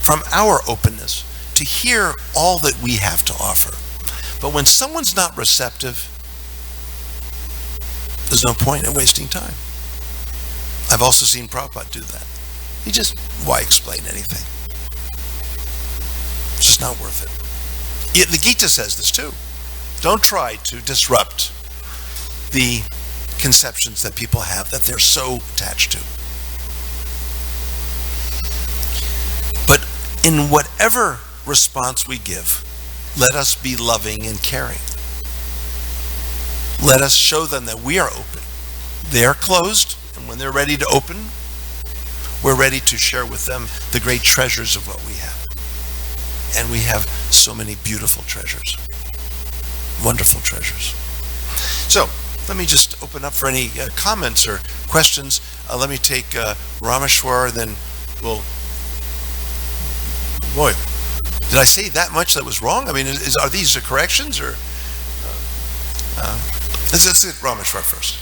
from our openness to hear all that we have to offer. But when someone's not receptive, there's no point in wasting time. I've also seen Prabhupada do that. Why explain anything? It's just not worth it. Yet the Gita says this too. Don't try to disrupt the conceptions that people have that they're so attached to. But in whatever response we give, let us be loving and caring. Let us show them that we are open. They are closed, and when they're ready to open, we're ready to share with them the great treasures of what we have. And we have so many beautiful treasures. Wonderful treasures. So, let me just open up for any comments or questions. Let me take Rameshwar, then we'll... Boy, did I say that much that was wrong? I mean, are these corrections or... Let's get Rameshwar first.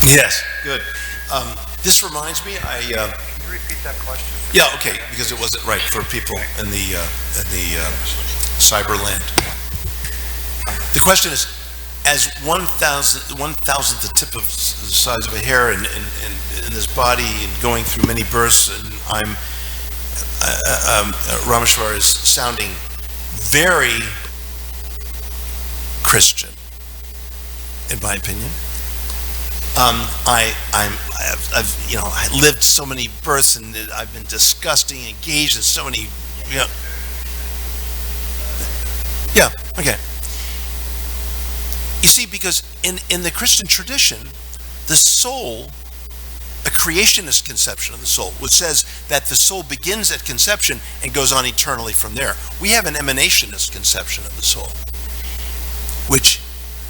Yes, good. This reminds me, Can you repeat that question? Yeah, okay, because it wasn't right for people in the cyber land. The question is, as 1,000th the tip of the size of a hair in this body and going through many births, and Rameshwar is sounding very Christian, in my opinion. I've lived so many births, and I've been disgusting, engaged in so many, yeah, okay. You see, because in the Christian tradition, the soul, a creationist conception of the soul, which says that the soul begins at conception and goes on eternally from there. We have an emanationist conception of the soul, which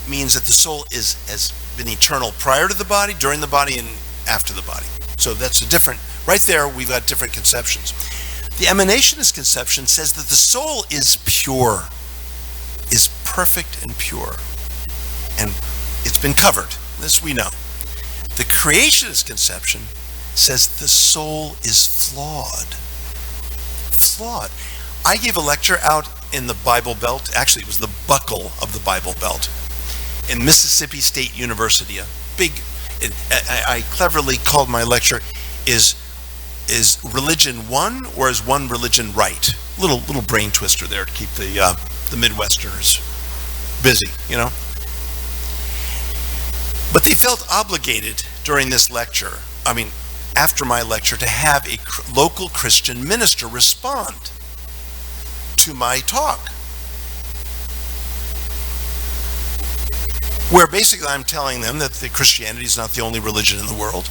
means that the soul has been eternal prior to the body, during the body, and after the body. So that's a different, right there we've got different conceptions. The emanationist conception says that the soul is pure, is perfect and pure. And it's been covered, this we know. The creationist conception says the soul is flawed. Flawed. I gave a lecture out in the Bible Belt, actually it was the buckle of the Bible Belt, in Mississippi State University, I cleverly called my lecture, is religion one or is one religion right? Little brain twister there to keep the Midwesterners busy, But they felt obligated during this lecture, after my lecture, to have a local Christian minister respond to my talk, where basically I'm telling them that Christianity is not the only religion in the world,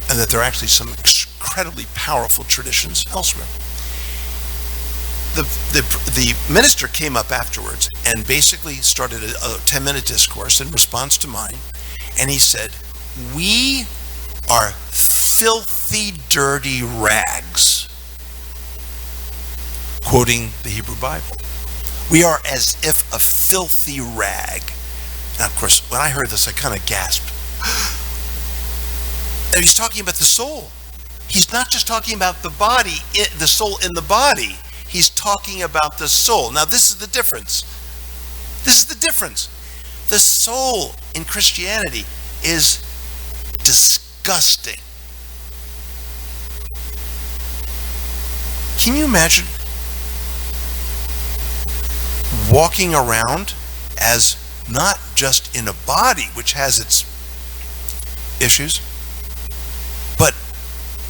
and that there are actually some incredibly powerful traditions elsewhere. the minister came up afterwards and basically started a 10-minute discourse in response to mine, and he said, "We are filthy, dirty rags," quoting the Hebrew Bible. We are as if a filthy rag. And of course, when I heard this, I kind of gasped. And he's talking about the soul. He's not just talking about the body, the soul in the body. He's talking about the soul. Now, this is the difference. This is the difference. The soul in Christianity is disgusting. Can you imagine walking around as not just in a body which has its issues, but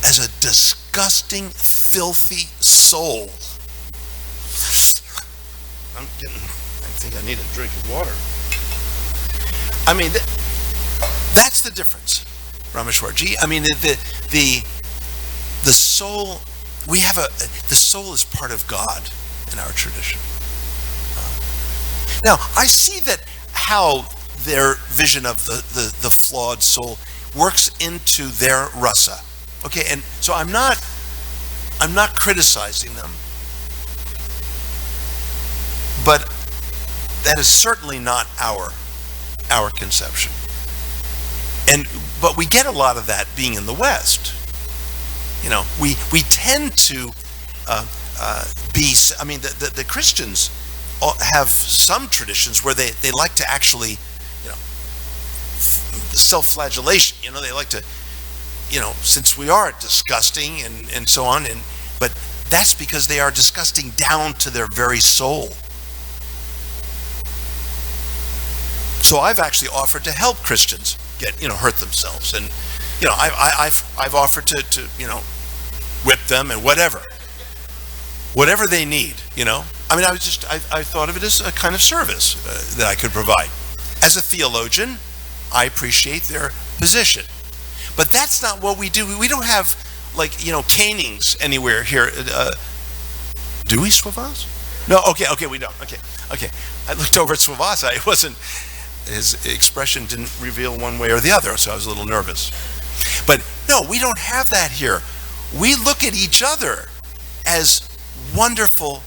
as a disgusting, filthy soul? I think I need a drink of water. I mean, that's the difference, Rameshwarji. I mean, the soul, the soul is part of God in our tradition. Now, I see that how their vision of the flawed soul works into their rasa. Okay, and so I'm not criticizing them, but that is certainly not our conception. But we get a lot of that being in the West. You know, we tend to be. I mean, the Christians have some traditions where they like to actually, you know, self-flagellation. You know, they like to, you know, since we are disgusting and so on, but that's because they are disgusting down to their very soul. So I've actually offered to help Christians hurt themselves, and I've offered to whip them and whatever they need. I mean, I thought of it as a kind of service that I could provide. As a theologian, I appreciate their position, but that's not what we do. We don't have canings anywhere here. Do we, Swavas? No. Okay, we don't. Okay. I looked over at Swavasa. It wasn't. His expression didn't reveal one way or the other, so I was a little nervous. But no, we don't have that here. We look at each other as wonderful,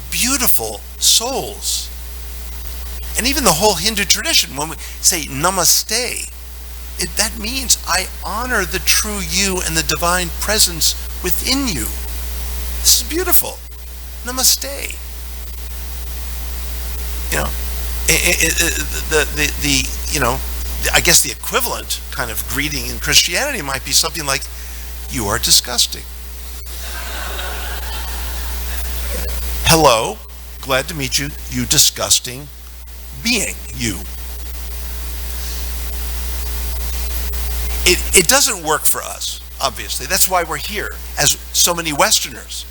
beautiful souls. And even the whole Hindu tradition, when we say namaste, that means I honor the true you and the divine presence within you. This is beautiful. Namaste. I guess the equivalent kind of greeting in Christianity might be something like, "You are disgusting." Hello, glad to meet you, you disgusting being, you. It doesn't work for us, obviously. That's why we're here as so many Westerners.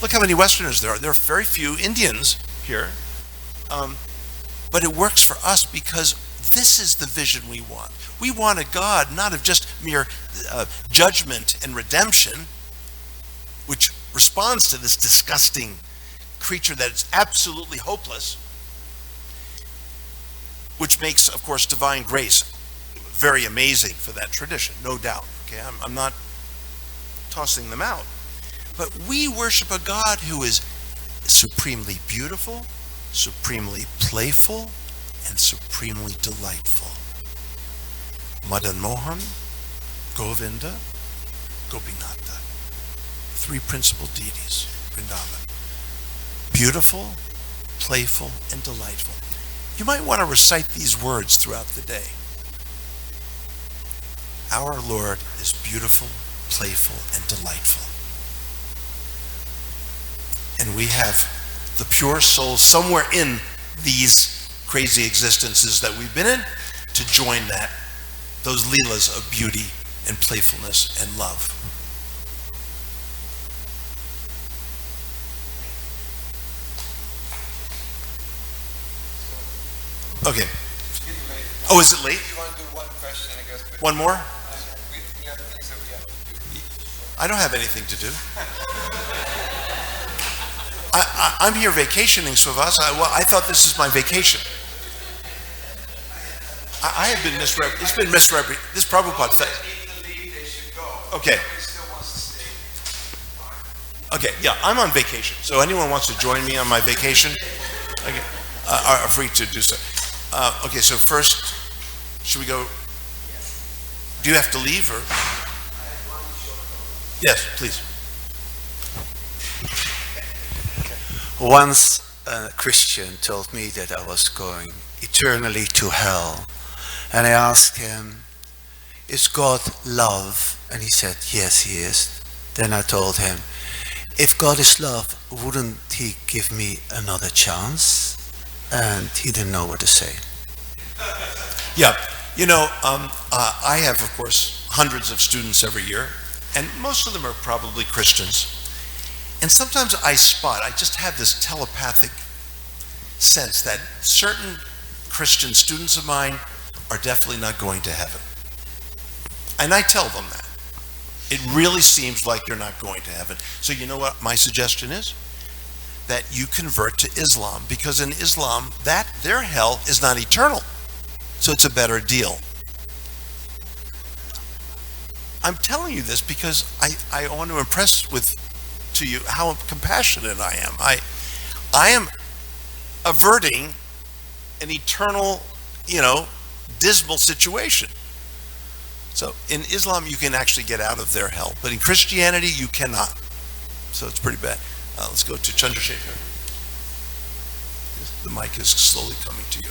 Look how many Westerners there are. There are very few Indians here. But it works for us because this is the vision we want. We want a God not of just mere judgment and redemption, which responds to this disgusting creature that is absolutely hopeless, which makes, of course, divine grace very amazing for that tradition, no doubt. Okay, I'm not tossing them out. But we worship a God who is supremely beautiful, supremely playful, and supremely delightful. Madan Mohan, Govinda, Gopinatha. Three principal deities, Vrindavan. Beautiful, playful, and delightful. You might want to recite these words throughout the day. Our Lord is beautiful, playful, and delightful. And we have the pure soul somewhere in these crazy existences that we've been in to join those leelas of beauty and playfulness and love. Okay. Oh, is it late? You want to do one question, I guess? One more? We have things that we have to do. I don't have anything to do. I'm here vacationing, Swavas. I thought this is my vacation. I have been misrepresented. It's been misrepresented. This Prabhupada thing. Okay. Okay, yeah, I'm on vacation. So anyone wants to join me on my vacation, okay, are free to do so. Okay, so first, should we go? Do you have to leave or? Yes, please. Once a Christian told me that I was going eternally to hell. And I asked him, is God love? And he said, yes, he is. Then I told him, if God is love, wouldn't he give me another chance? And he didn't know what to say. Yeah, you know, I have, of course, hundreds of students every year, and most of them are probably Christians. And sometimes I just have this telepathic sense that certain Christian students of mine are definitely not going to heaven. And I tell them that. It really seems like they're not going to heaven. So you know what my suggestion is? That you convert to Islam, because in Islam, their hell is not eternal. So it's a better deal. I'm telling you this because I want to impress to you how compassionate I am. I am averting an eternal, dismal situation. So in Islam, you can actually get out of their hell, but in Christianity, you cannot. So it's pretty bad. Let's go to Chandrasekhar. The mic is slowly coming to you.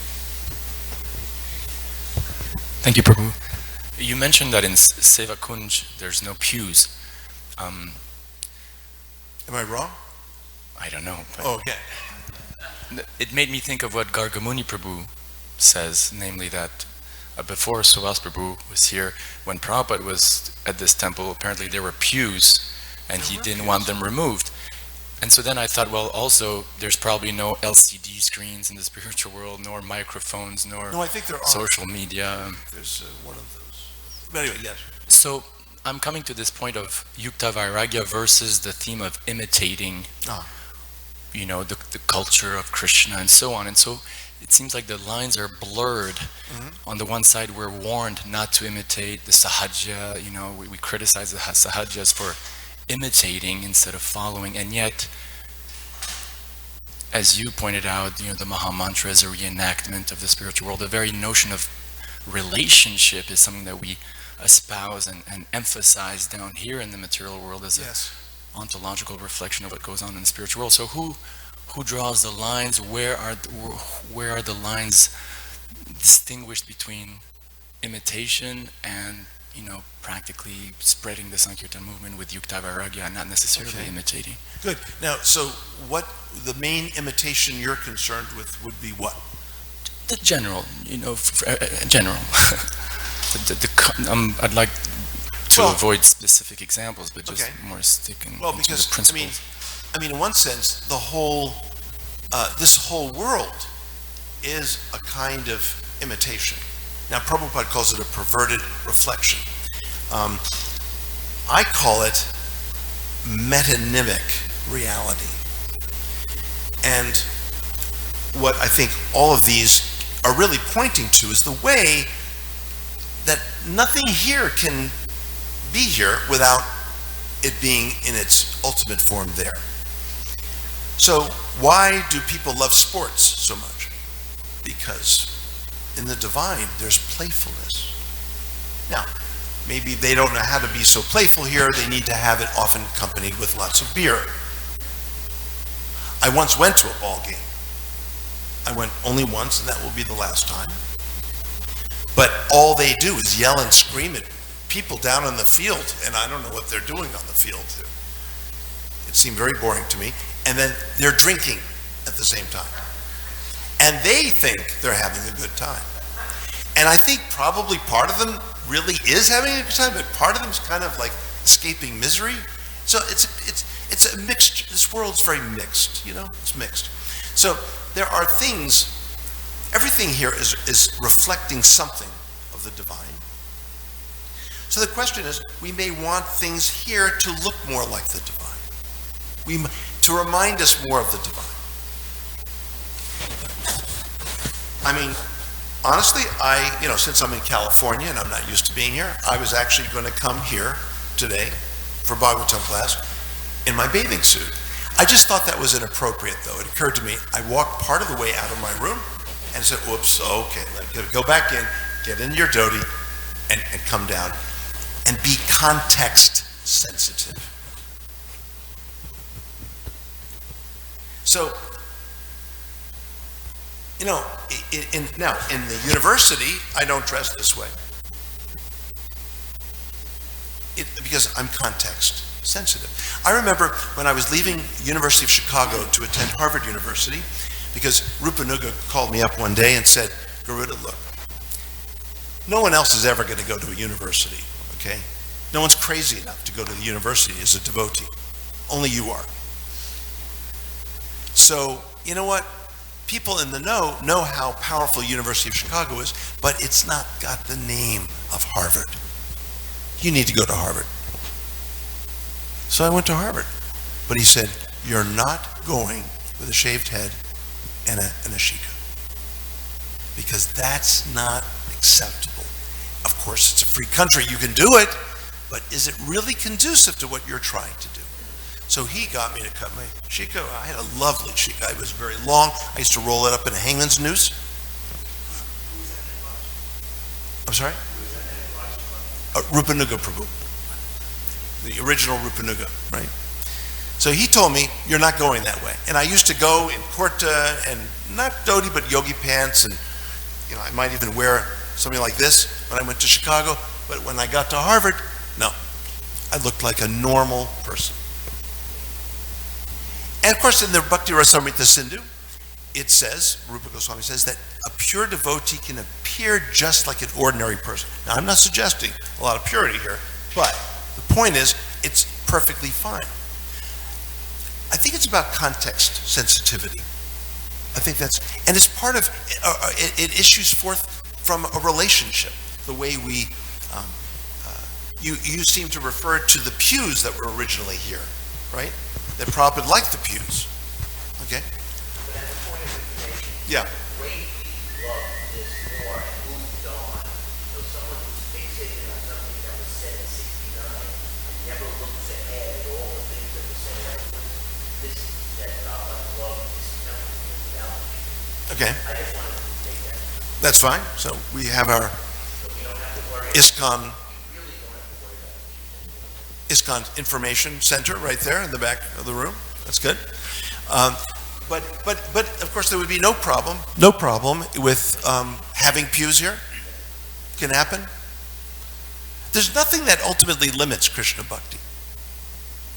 Thank you, Prabhu. You mentioned that in Seva Kunj, there's no pews. Am I wrong? I don't know. But okay. It made me think of what Gargamuni Prabhu says, namely that before Subhas Prabhu was here, when Prabhupada was at this temple, apparently there were pews, and he didn't want them removed. And so then I thought, well, also, there's probably no LCD screens in the spiritual world, nor microphones, nor I think there are. Social media. There's one of those. But anyway, yes. So I'm coming to this point of Yukta Vairagya versus the theme of imitating, the culture of Krishna and so on. And so it seems like the lines are blurred. Mm-hmm. On the one side, we're warned not to imitate the Sahaja. We criticize the Sahajas for imitating instead of following. And yet, as you pointed out, the Maha Mantra is a reenactment of the spiritual world. The very notion of relationship is something that we espouse and emphasize down here in the material world as yes. an ontological reflection of what goes on in the spiritual world. So who draws the lines? Where are the lines distinguished between imitation and practically spreading the Sankirtan movement with Yukta Vairagya, not necessarily imitating? Good. Now, so what the main imitation you're concerned with would be what? The general, general. I'd like to avoid specific examples, but just more sticking to the principles. I mean, in one sense, this whole world is a kind of imitation. Now, Prabhupada calls it a perverted reflection. I call it metonymic reality. And what I think all of these are really pointing to is the way that nothing here can be here without it being in its ultimate form there. So why do people love sports so much? Because in the divine, there's playfulness. Now, maybe they don't know how to be so playful here. They need to have it often accompanied with lots of beer. I once went to a ball game. I went only once, and that will be the last time. But all they do is yell and scream at people down on the field, and I don't know what they're doing on the field. It seemed very boring to me. And then they're drinking at the same time. And they think they're having a good time. And I think probably part of them really is having a good time, but part of them is kind of like escaping misery. So it's a mixed, this world's very mixed, it's mixed. So there are things, everything here is reflecting something of the divine. So the question is, we may want things here to look more like the divine. to remind us more of the divine. I mean, honestly, since I'm in California and I'm not used to being here, I was actually going to come here today for Bhagavatam class in my bathing suit. I just thought that was inappropriate, though. It occurred to me, I walked part of the way out of my room and said, whoops, okay, go back in, get in your dhoti, and come down, and be context sensitive. So, now in the university, I don't dress this way. Because I'm context sensitive. I remember when I was leaving University of Chicago to attend Harvard University, because Rupanuga called me up one day and said, Garuda, look, no one else is ever going to go to a university, okay? No one's crazy enough to go to the university as a devotee. Only you are. So, you know what? People in the know how powerful University of Chicago is, but it's not got the name of Harvard. You need to go to Harvard. So I went to Harvard. But he said, you're not going with a shaved head and a shika. Because that's not acceptable. Of course, it's a free country. You can do it. But is it really conducive to what you're trying to do? So he got me to cut my shika. I had a lovely shika. It was very long. I used to roll it up in a hangman's noose. I'm sorry? Rupanuga Prabhu. The original Rupanuga, right? So he told me, you're not going that way. And I used to go in kurta and not dhoti, but yogi pants. And, I might even wear something like this when I went to Chicago. But when I got to Harvard, no. I looked like a normal person. And of course, in the Bhakti Rasamrita Sindhu, it says, Rupa Goswami says, that a pure devotee can appear just like an ordinary person. Now, I'm not suggesting a lot of purity here, but the point is, it's perfectly fine. I think it's about context sensitivity. I think that's, and it's part of, it issues forth from a relationship, the way we, you seem to refer to the pews that were originally here, right? That Prabhupada liked the pews, okay? But at the point of information, Yeah. greatly loved this more and moved on. So someone who's fixated on something that was said in 69 and never looks ahead at all the things that were said afterwards, this that Prabhupada loved this temple without. Okay, I just wanted to take that. that's fine. So we have our So we don't have to worry. ISKCON, We really don't have to worry about it. ISKCON Information Center right there in the back of the room. That's good. But of course there would be no problem with having pews here. Can happen. There's nothing that ultimately limits Krishna Bhakti.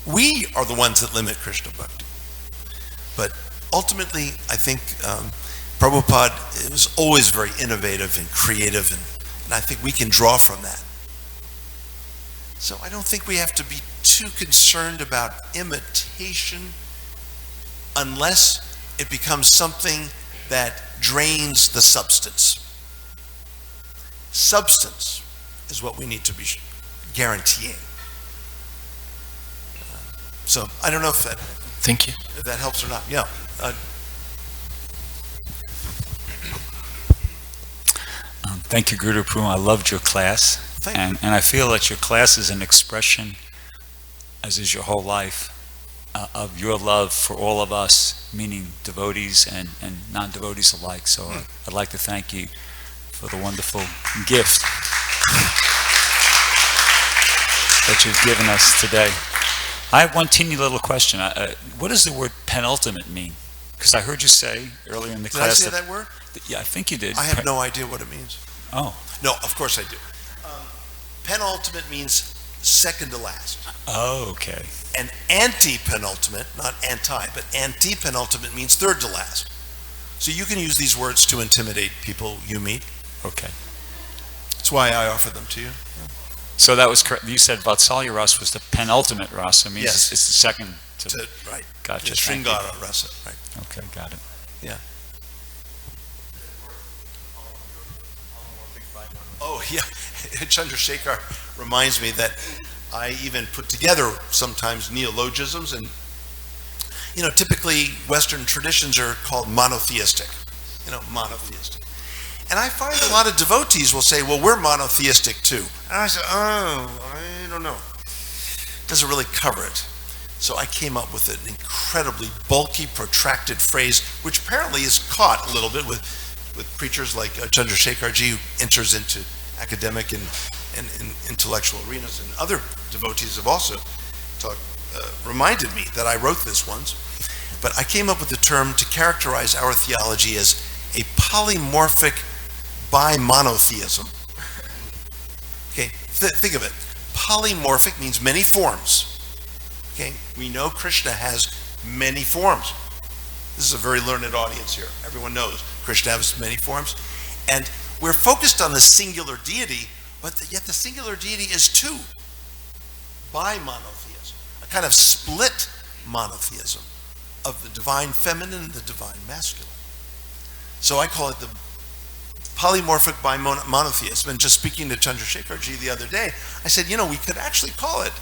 We are the ones that limit Krishna Bhakti. But ultimately, I think Prabhupada was always very innovative and creative, and I think we can draw from that. So I don't think we have to be too concerned about imitation unless it becomes something that drains the substance. Substance is what we need to be guaranteeing. So I don't know if Thank you. that helps or not. Yeah. Thank you, Garuda Prabhu. I loved your class. Thank And I feel that your class is an expression, as is your whole life, of your love for all of us, meaning devotees and non-devotees alike. So I'd like to thank you for the wonderful gift that you've given us today. I have one teeny little question. What does the word penultimate mean? Because I heard you say earlier in the Did I class say that word? yeah, I think you did. I have no idea what it means. Oh. No, of course I do. Penultimate means second to last. Oh, okay. And anti-penultimate, not anti, but anti-penultimate means third to last. So you can use these words to intimidate people you meet. Okay. That's why I offer them to you. So that was correct. You said Vatsalya Rasa was the penultimate rasa. Means Yes. it's the second to. Right. Gotcha. Yeah, Thank you. Sringara rasa, right. Okay, got it. Yeah. Oh, yeah. Chandrasekhar reminds me that I even put together sometimes neologisms, and typically Western traditions are called monotheistic, monotheistic. And I find a lot of devotees will say, well, we're monotheistic too. And I say, oh, I don't know. Doesn't really cover it. So I came up with an incredibly bulky, protracted phrase, which apparently is caught a little bit with preachers like Chandrasekharji, who enters into academic and intellectual arenas, and other devotees have also reminded me that I wrote this once. But I came up with the term to characterize our theology as a polymorphic bi-monotheism. Okay, think of it. Polymorphic means many forms. Okay, we know Krishna has many forms. This is a very learned audience here. Everyone knows Krishna has many forms. And we're focused on the singular deity, but yet the singular deity is two. Bi-monotheism, a kind of split monotheism of the divine feminine and the divine masculine. So I call it the polymorphic bi-monotheism. And just speaking to Chandrasekharji the other day, I said, we could actually call it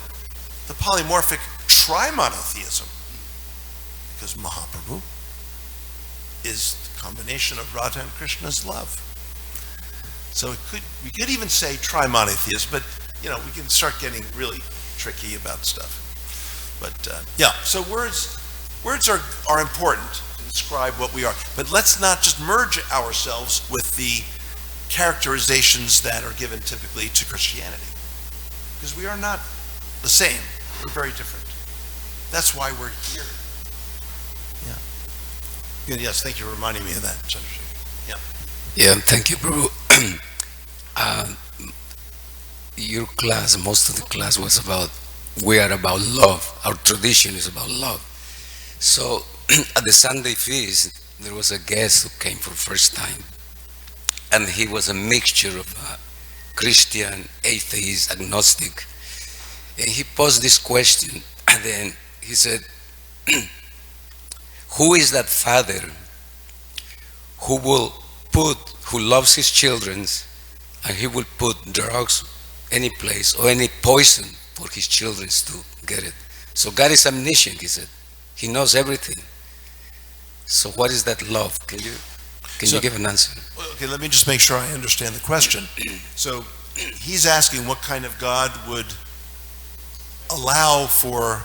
the polymorphic tri-monotheism, because Mahaprabhu is the combination of Radha and Krishna's love. So we could even say tri-monotheism, but we can start getting really tricky about stuff. But so words are important to describe what we are. But let's not just merge ourselves with the characterizations that are given typically to Christianity, because we are not the same. We're very different. That's why we're here. Yeah. Yes, thank you for reminding me of that, Chandrasekhar. Yeah, thank you, Prabhu. Your class, most of the class was we are about love. Our tradition is about love. So at the Sunday feast, there was a guest who came for the first time. And he was a mixture of Christian, atheist, agnostic. And he posed this question, and then he said, who is that father who loves his children, and he will put drugs any place or any poison for his children to get it? So God is omniscient, he said. He knows everything. So what is that love? Can you give an answer? Okay, let me just make sure I understand the question. So he's asking what kind of God would allow for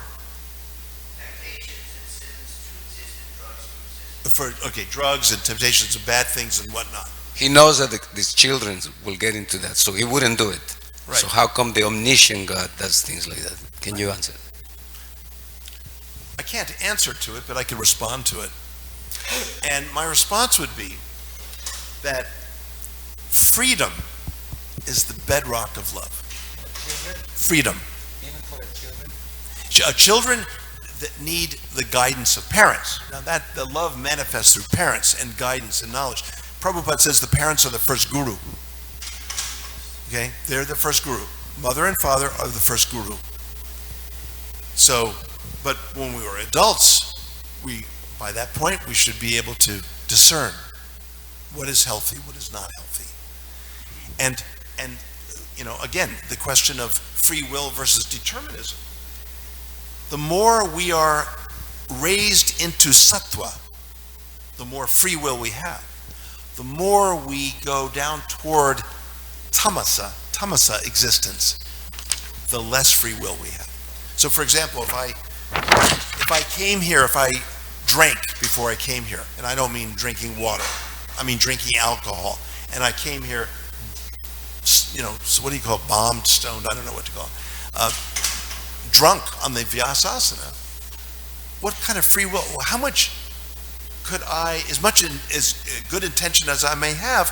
drugs and temptations and bad things and whatnot. He knows that these children will get into that, so he wouldn't do it. Right. So how come the omniscient God does things like that? Can you answer? I can't answer to it, but I can respond to it. And my response would be that freedom is the bedrock of love. Freedom. Even for the children? Children that need the guidance of parents. Now that the love manifests through parents and guidance and knowledge. Prabhupada says the parents are the first guru. Okay? They're the first guru. Mother and father are the first guru. So, but when we were adults, by that point, we should be able to discern what is healthy, what is not healthy. And again, the question of free will versus determinism. The more we are raised into sattva, the more free will we have. The more we go down toward tamasa existence, the less free will we have. So for example, if I came here, if I drank before I came here, and I don't mean drinking water, I mean drinking alcohol, and I came here, so what do you call it, bombed, stoned, I don't know what to call it, drunk on the Vyasasana, what kind of free will, how much could I, as much as good intention as I may have,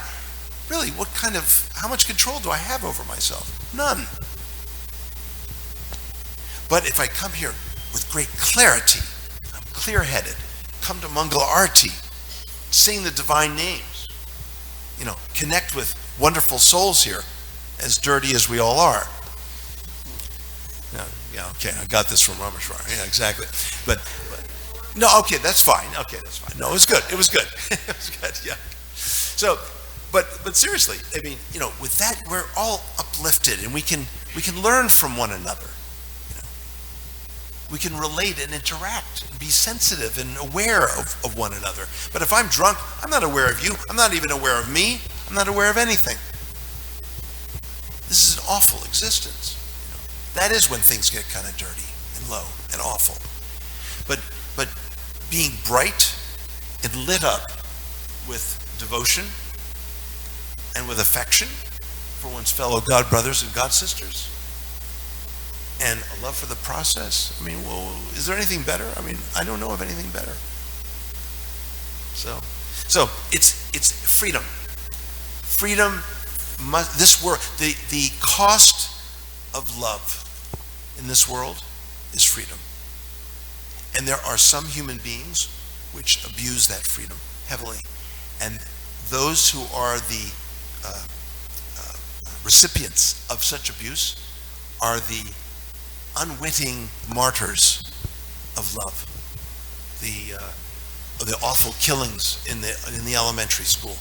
really, how much control do I have over myself? None. But if I come here with great clarity, I'm clear-headed, come to Mangala Arti, sing the divine names, connect with wonderful souls here, as dirty as we all are. Yeah, okay, I got this from Rameshwar. Yeah, exactly. But no, okay, that's fine. Okay, that's fine. No, it was good. It was good. It was good. Yeah. So, but seriously, I mean, with that, we're all uplifted, and we can learn from one another. we can relate and interact and be sensitive and aware of one another. But if I'm drunk, I'm not aware of you. I'm not even aware of me. I'm not aware of anything. This is an awful existence. That is when things get kind of dirty and low and awful. But being bright and lit up with devotion and with affection for one's fellow God brothers and God sisters, and a love for the process. I mean, well, is there anything better? I mean, I don't know of anything better. So it's freedom. Freedom must, this world, the cost of love in this world is freedom. And there are some human beings which abuse that freedom heavily. And those who are the recipients of such abuse are the unwitting martyrs of love. The awful killings in the elementary school.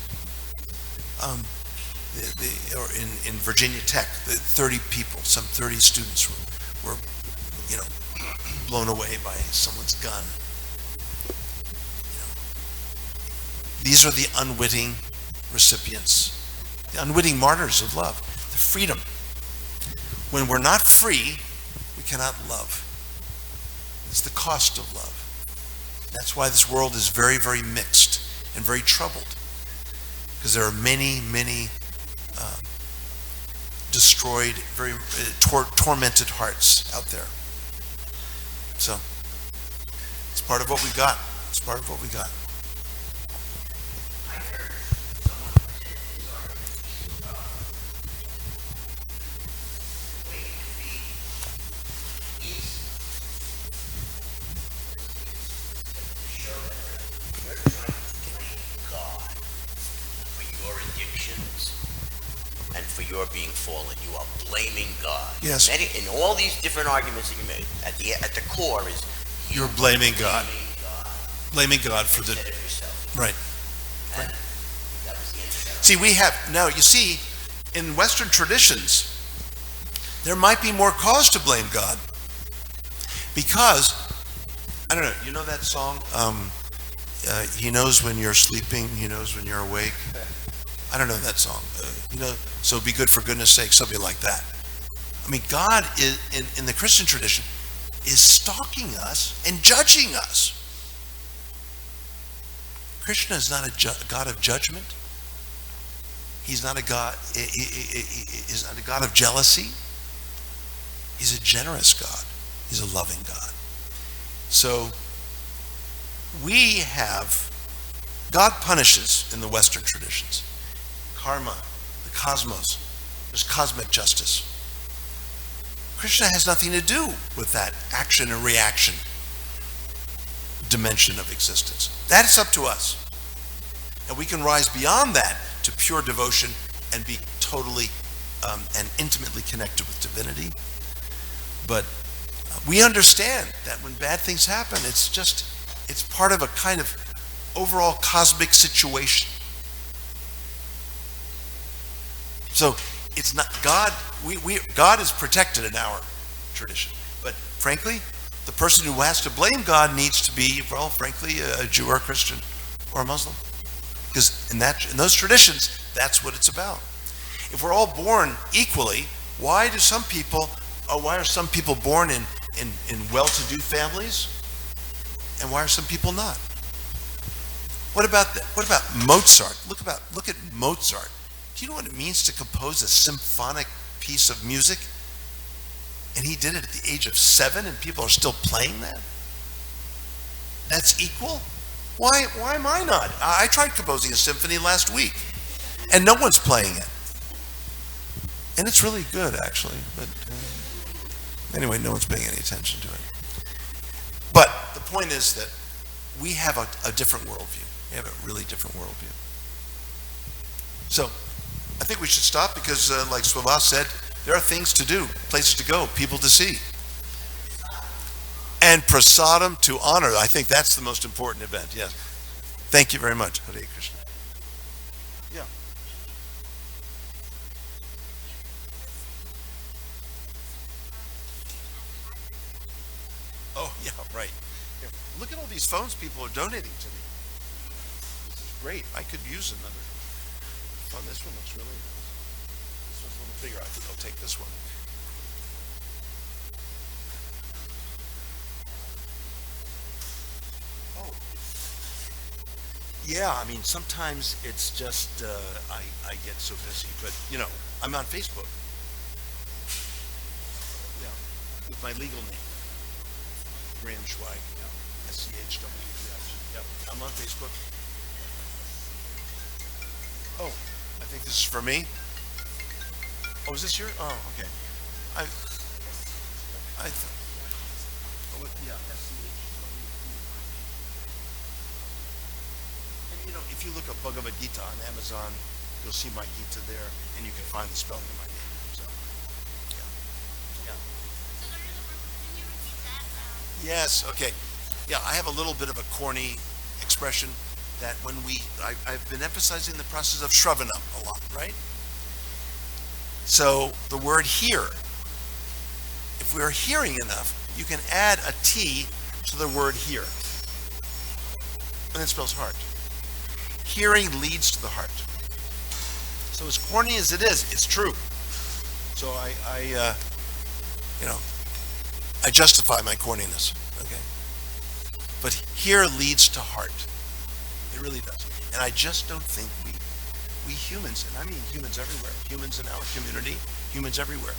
Or in Virginia Tech, the 30 people, some 30 students were blown away by someone's gun. These are the unwitting recipients, the unwitting martyrs of love, the freedom. When we're not free, we cannot love. It's the cost of love. That's why this world is very, very mixed and very troubled, because there are many, many destroyed, very tormented hearts out there. So, it's part of what we got. It's part of what we got. I heard someone present his argument the way it could be easy to show that you're trying to blame God for your addictions and for your being fallen. You are blaming God. Yes. In all these different arguments that you made, at the core is You're blaming God. blaming God Blaming God for the... instead of yourself. Right. And that was the end of that. See, we have, now you see, in Western traditions, there might be more cause to blame God. Because, I don't know, you know that song, He knows when you're sleeping, He knows when you're awake? I don't know that song. So be good for goodness sake, something like that. I mean, God is, in the Christian tradition, is stalking us and judging us. Krishna is not a God of judgment. He's not a God. He's not a God of jealousy. He's a generous God. He's a loving God. So we have, God punishes in the Western traditions. Karma, the cosmos, there's cosmic justice. Krishna has nothing to do with that action and reaction dimension of existence. That is up to us. And we can rise beyond that to pure devotion and be totally and intimately connected with divinity. But we understand that when bad things happen, it's part of a kind of overall cosmic situation. So it's not God. God is protected in our tradition, but frankly, the person who has to blame God needs to be, well, frankly, a Jew or a Christian or a Muslim, because in those traditions, that's what it's about. If we're all born equally, why are some people born in well-to-do families, and why are some people not? What about Mozart? Look at Mozart. Do you know what it means to compose a symphonic piece of music? And he did it at the age of 7, and people are still playing that? That's equal? Why am I not? I tried composing a symphony last week, and no one's playing it. And it's really good, actually. But anyway, no one's paying any attention to it. But the point is that we have a different worldview. We have a really different worldview. So, I think we should stop because, like Swava said, there are things to do, places to go, people to see. And prasadam to honor. I think that's the most important event, yes. Thank you very much. Hare Krishna. Yeah. Right. Here, look at all these phones people are donating to me. This is great. I could use another phone. This one looks really nice. This one's a little bigger. I think I'll take this one. Oh. Yeah, I mean, sometimes it's just, I get so busy, but, I'm on Facebook. Yeah, with my legal name, Graham Schweig, SCHWEIG. Yep, I'm on Facebook. Oh, I think this is for me. Oh, is this your? Oh, okay. Yeah, and if you look up Bhagavad Gita on Amazon, you'll see my Gita there, and you can find the spelling of my name. So, yeah. Yes, okay. Yeah, I have a little bit of a corny expression that I've been emphasizing the process of Shravanam a lot, right? So the word hear, if we're hearing enough, you can add a T to the word hear. And it spells heart. Hearing leads to the heart. So as corny as it is, it's true. So I justify my corniness, okay? But hear leads to heart. It really does. And I just don't think we humans, and I mean humans everywhere, humans in our community, humans everywhere,